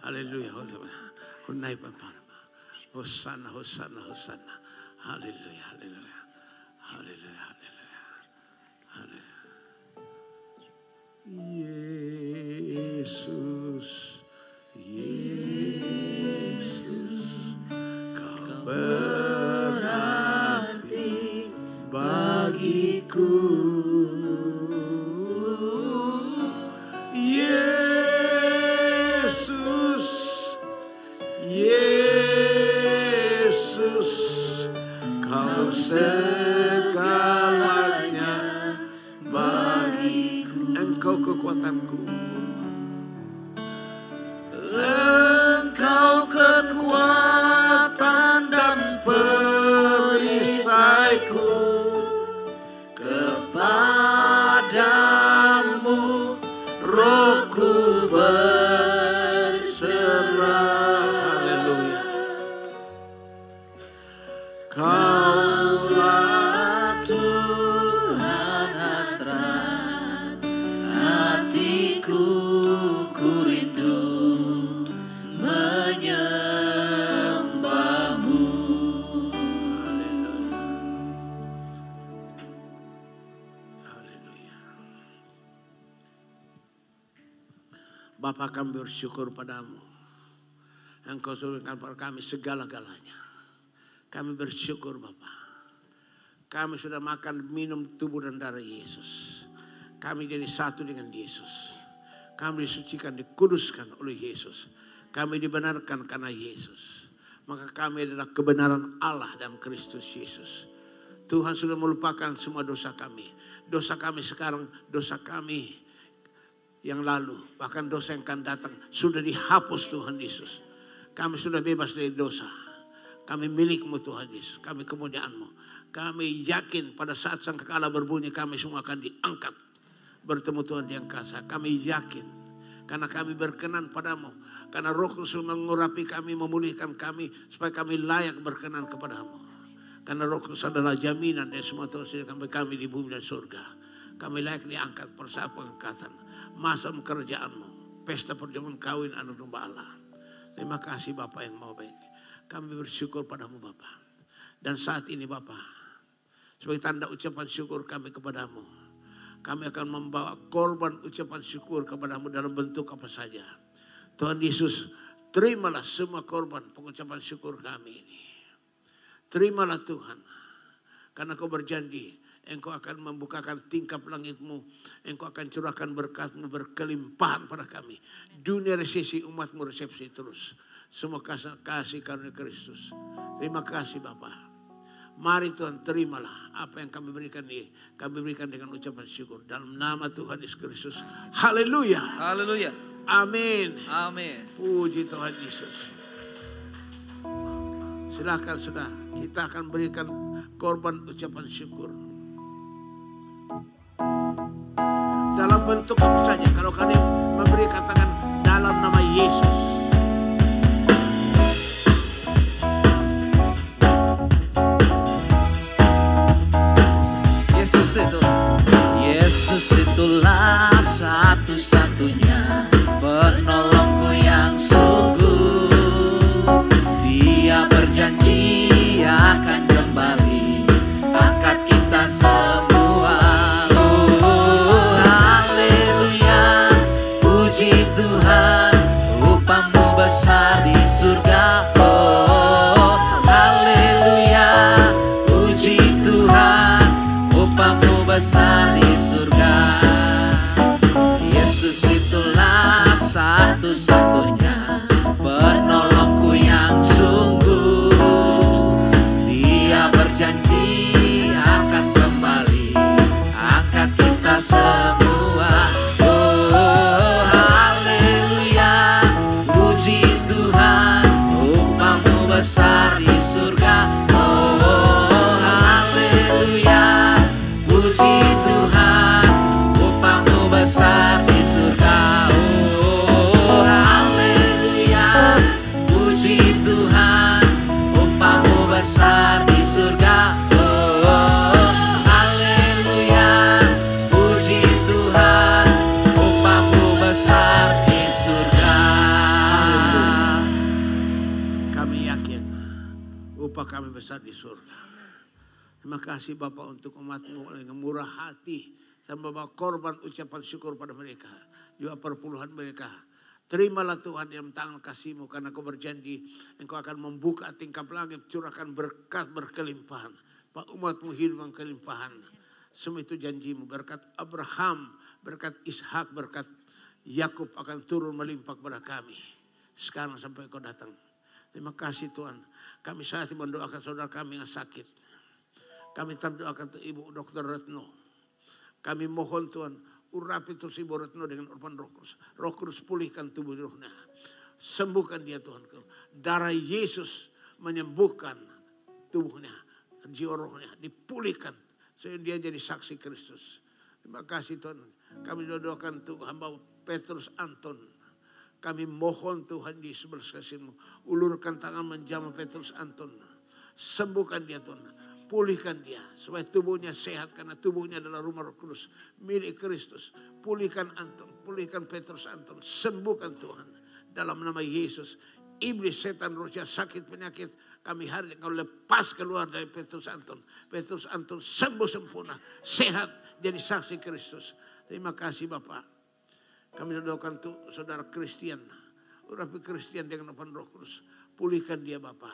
Haleluya. Hosanna, Hosanna, Hosanna. Haleluya, haleluya. Haleluya, haleluya. Haleluya. Yesus, Yesus, Kau berarti bagiku. Segalanya bagiku, Engkau kekuatanku, Engkau kekuatan dan perisaiku. Kepadamu rohku berserah. Haleluya. Kaulah Tuhan hasrat hatiku, ku rindu menyembahmu. Haleluya. Haleluya. Bapa, kami bersyukur padamu. Engkau sudah berikan kepada kami segala-galanya. Kami bersyukur Bapa. Kami sudah makan minum tubuh dan darah Yesus. Kami jadi satu dengan Yesus. Kami disucikan, dikuduskan oleh Yesus. Kami dibenarkan karena Yesus. Maka kami adalah kebenaran Allah dalam Kristus Yesus. Tuhan sudah melupakan semua dosa kami. Dosa kami sekarang, dosa kami yang lalu, bahkan dosa yang akan datang sudah dihapus Tuhan Yesus. Kami sudah bebas dari dosa. Kami milik-Mu Tuhan Yesus. Kami kemuliaan-Mu. Kami yakin pada saat sangkakala berbunyi kami semua akan diangkat. Bertemu Tuhan di angkasa. Kami yakin. Karena kami berkenan padamu. Karena Roh Kudus mengurapi kami, memulihkan kami. Supaya kami layak berkenan kepadamu. Karena Roh Kudus adalah jaminan dari semua Tuhan kami di bumi dan surga. Kami layak diangkat pada saat pengangkatan. Masa kerjaanmu. Pesta perjamuan kawin anak domba Allah. Terima kasih Bapa yang mau baik. Kami bersyukur padamu Bapa. Dan saat ini Bapa, sebagai tanda ucapan syukur kami kepadamu, kami akan membawa korban ucapan syukur kepadamu dalam bentuk apa saja. Tuhan Yesus, terimalah semua korban pengucapan syukur kami ini. Terimalah Tuhan, karena Kau berjanji, Engkau akan membukakan tingkap langit-Mu, Engkau akan curahkan berkat-Mu berkelimpahan pada kami. Dunia resesi, umat-Mu resepsi terus. Semua kasih karunia Kristus. Terima kasih Bapa. Mari Tuhan terimalah apa yang kami berikan ini. Kami berikan dengan ucapan syukur. Dalam nama Tuhan Yesus Kristus. Haleluya. Haleluya. Amin. Amin. Puji Tuhan Yesus. Silakan sudah. Kita akan berikan korban ucapan syukur. Dalam bentuk apa saja. Kalau kalian memberi katakan dalam nama Yesus. Yesus itulah satu-satunya penolongku yang sungguh. Dia berjanji akan kembali angkat kita semua. Haleluya, puji Tuhan, upah-Mu besar di surga. Haleluya, puji Tuhan, upah-Mu besar di surga. Yesus itulah satu-satunya penolongku yang sungguh. Dia berjanji akan kembali angkat kita semua. Oh haleluya, puji Tuhan, upah-Mu besar di surga. Oh haleluya, puji Tuhan, upah-Mu besar di surga. Oh haleluya, puji Tuhan, upah-Mu besar di surga. Oh haleluya, puji Tuhan, upah-Mu besar di surga. Kami yakin upah kami besar di surga. Terima kasih Bapa untuk umat-Mu dengan murah hati dan membawa korban ucapan syukur pada mereka. Juga perpuluhan mereka. Terimalah Tuhan dalam tangan kasih-Mu karena Kau berjanji Engkau akan membuka tingkap langit, curahkan berkat berkelimpahan. Pak umat-Mu hidup dengan kelimpahan. Semua itu janji-Mu. Berkat Abraham, berkat Ishak, berkat Yakub akan turun melimpah kepada kami. Sekarang sampai Kau datang. Terima kasih Tuhan. Kami saat ini mendoakan saudara kami yang sakit. Kami doakan untuk Ibu Dr. Retno. Kami mohon Tuhan, urapi terus Ibu Retno dengan urupan Roh Kudus. Roh Kudus pulihkan tubuh rohnya. Sembuhkan dia Tuhan. Darah Yesus menyembuhkan tubuhnya. Jiwa rohnya dipulihkan. Sehingga dia jadi saksi Kristus. Terima kasih Tuhan. Kami doakan untuk hamba Petrus Anton. Kami mohon Tuhan di sebelah kasih-Mu. Ulurkan tangan menjamah Petrus Anton. Sembuhkan dia Tuhan. Pulihkan dia supaya tubuhnya sehat karena tubuhnya adalah rumah Roh Kudus milik Kristus. Pulihkan Anton, pulihkan Petrus Anton, sembuhkan Tuhan dalam nama Yesus. Iblis, setan, roh jahat, sakit, penyakit kami hari Engkau lepas keluar dari Petrus Anton. Petrus Anton sembuh sempurna, sehat jadi saksi Kristus. Terima kasih Bapak. Kami doakan untuk saudara Kristian, urapi Kristian dengan upan Roh Kudus. Pulihkan dia Bapak.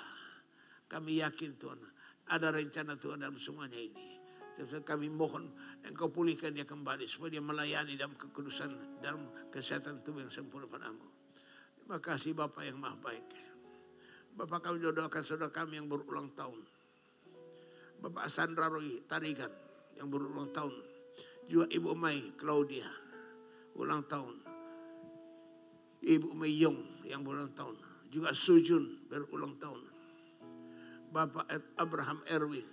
Kami yakin Tuhan. Ada rencana Tuhan dalam semuanya ini. Kami mohon Engkau pulihkan dia kembali supaya dia melayani dalam kekudusan, dalam kesehatan tubuh yang sempurna padamu. Terima kasih Bapak yang maha baik. Bapak kami doakan saudara kami yang berulang tahun. Bapak Sandra Roy Tarigan yang berulang tahun. Juga Ibu Mai Claudia ulang tahun. Ibu Mai Yong yang berulang tahun. Juga Sujun berulang tahun. Bapak Abraham Erwin.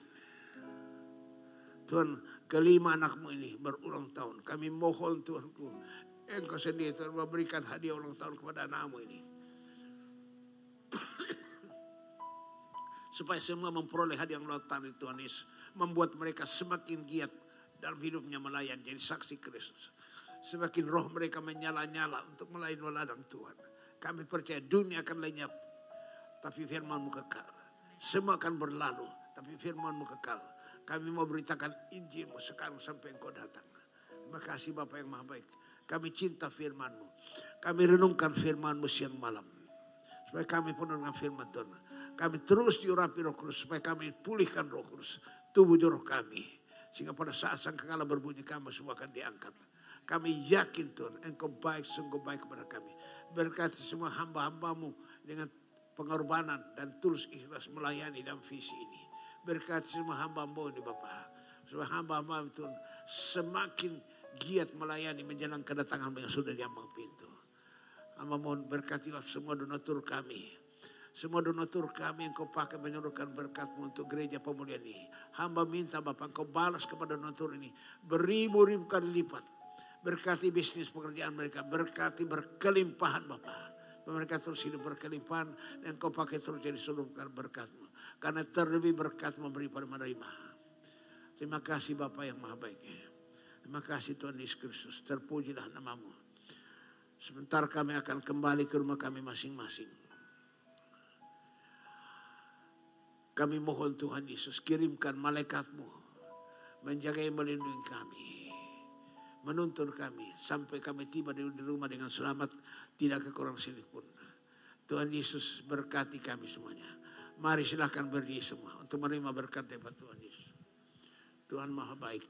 Tuhan, kelima anakmu ini berulang tahun. Kami mohon Tuhanku, Engkau sendiri Tuhan memberikan hadiah ulang tahun kepada anakmu ini. Supaya semua memperoleh hadiah ulang tahun Tuhan Yesus. Membuat mereka semakin giat dalam hidupnya melayani, jadi saksi Kristus. Semakin roh mereka menyala-nyala untuk melayani ladang Tuhan. Kami percaya dunia akan lenyap, tapi firman-Mu kekal. Semua akan berlalu, tapi firman-Mu kekal. Kami mau beritakan Injil-Mu sekarang sampai Engkau datang. Terima kasih Bapa yang Maha Baik. Kami cinta firman-Mu. Kami renungkan firman-Mu siang malam. Supaya kami penuh dengan firman Tuhan. Kami terus diurapi Roh Kudus. Supaya kami pulihkan Roh Kudus. Tubuh roh kami. Sehingga pada saat sangkakala berbunyi kami semua akan diangkat. Kami yakin Tuhan Engkau baik, sungguh baik kepada kami. Berkati semua hamba-hamba-Mu dengan pengorbanan dan tulus ikhlas melayani dalam visi ini. Berkati semua hamba-Mu ini Bapa. Semua hamba-hamba Tuhan semakin giat melayani menjelang kedatangan yang sudah diambang pintu. Hamba mohon berkati semua donatur kami. Semua donatur kami yang Kau pakai menyuruhkan berkat-Mu untuk gereja pemulihan ini. Hamba minta Bapak Engkau balas kepada donatur ini beribu-ribu kali lipat. Berkati bisnis pekerjaan mereka, berkati berkelimpahan Bapak. Mereka terus hidup berkelimpahan dan Kau pakai terus jadi seluruh berkat-Mu. Karena terlebih berkat memberi pada menerima. Terima kasih Bapak yang Maha Baik. Terima kasih Tuhan Yesus Kristus. Terpujilah nama-Mu. Sebentar kami akan kembali ke rumah kami masing-masing. Kami mohon Tuhan Yesus kirimkan malaikat-Mu menjaga dan melindungi kami. Menuntun kami sampai kami tiba di rumah dengan selamat, tidak kekurangan sedikit pun. Tuhan Yesus berkati kami semuanya. Mari silakan berdiri semua untuk menerima berkat daripada Tuhan Yesus. Tuhan Maha Baik.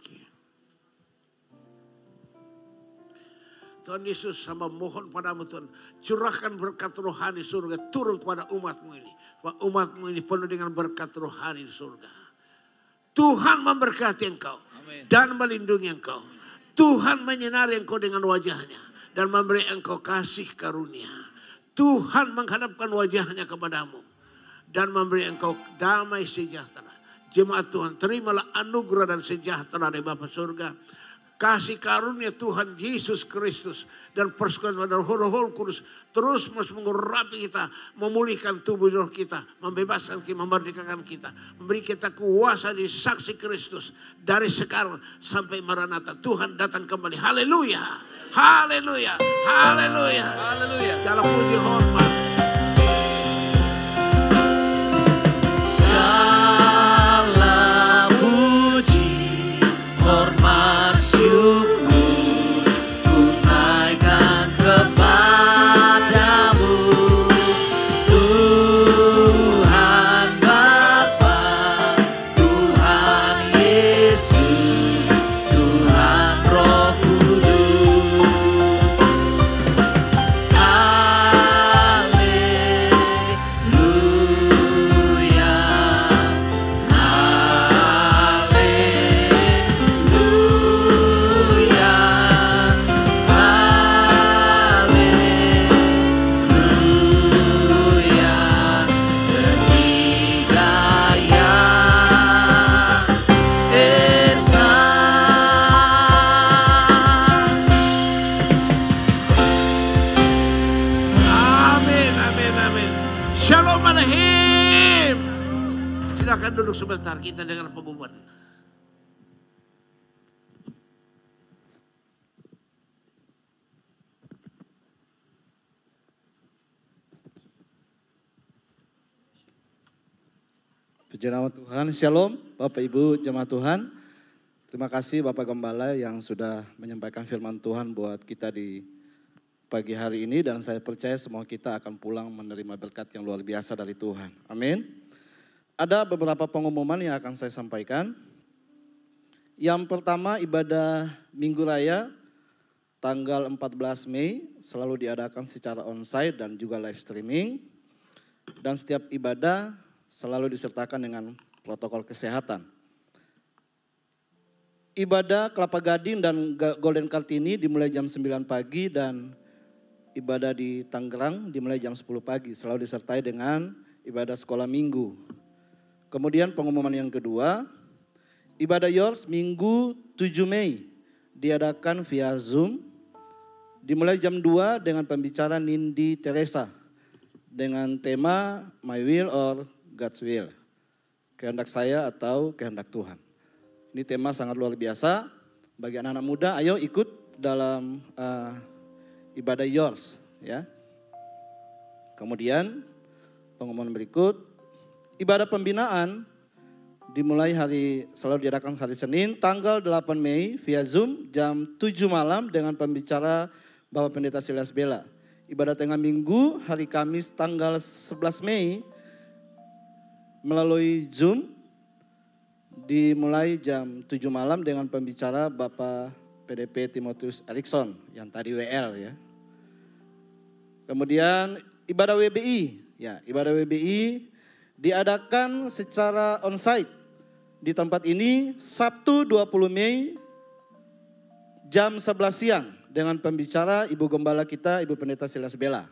Tuhan Yesus, hamba mohon padamu Tuhan, curahkan berkat rohani surga turun kepada umat-Mu ini. Umat-Mu ini penuh dengan berkat rohani di surga. Tuhan memberkati engkau. Amen. Dan melindungi engkau. Tuhan menyinari engkau dengan wajahnya dan memberi engkau kasih karunia. Tuhan menghadapkan wajahnya kepadamu dan memberi engkau damai sejahtera. Jemaat Tuhan, terimalah anugerah dan sejahtera dari Bapa surga. Kasih karunia Tuhan Yesus Kristus dan persekutuan dari Roh Kudus terus mengurapi kita, memulihkan tubuh roh kita, membebaskan kita, memerdekakan kita, memberi kita kuasa di saksi Kristus dari sekarang sampai Maranatha. Tuhan datang kembali. Haleluya, haleluya, haleluya, haleluya. Segala puji hormat. Silakan duduk sebentar, kita dengar pengumuman. Puji nama Tuhan, Shalom Bapak Ibu jemaat Tuhan. Terima kasih Bapak Gembala yang sudah menyampaikan firman Tuhan buat kita di pagi hari ini. Dan saya percaya semua kita akan pulang menerima berkat yang luar biasa dari Tuhan. Amin. Ada beberapa pengumuman yang akan saya sampaikan. Yang pertama, ibadah Minggu Raya tanggal 14 Mei selalu diadakan secara onsite dan juga live streaming. Dan setiap ibadah selalu disertakan dengan protokol kesehatan. Ibadah Kelapa Gading dan Golden Kartini dimulai jam 9 pagi dan ibadah di Tangerang dimulai jam 10 pagi. Selalu disertai dengan ibadah sekolah minggu. Kemudian pengumuman yang kedua, ibadah Yours Minggu 7 Mei diadakan via Zoom, dimulai jam 2 dengan pembicara Nindi Teresa dengan tema My Will or God's Will, kehendak saya atau kehendak Tuhan. Ini tema sangat luar biasa bagi anak-anak muda. Ayo ikut dalam ibadah Yours, ya. Kemudian pengumuman berikut, ibadah pembinaan dimulai selalu diadakan hari Senin tanggal 8 Mei via Zoom jam 7 malam dengan pembicara Bapak Pendeta Silas Bella. Ibadah tengah minggu hari Kamis tanggal 11 Mei melalui Zoom dimulai jam 7 malam dengan pembicara Bapak PDP Timotius Erikson yang tadi WL, ya. Kemudian ibadah WBI, ya, ibadah WBI diadakan secara onsite di tempat ini Sabtu 20 Mei jam 11 siang dengan pembicara Ibu Gembala kita, Ibu Pendeta Silas Bella.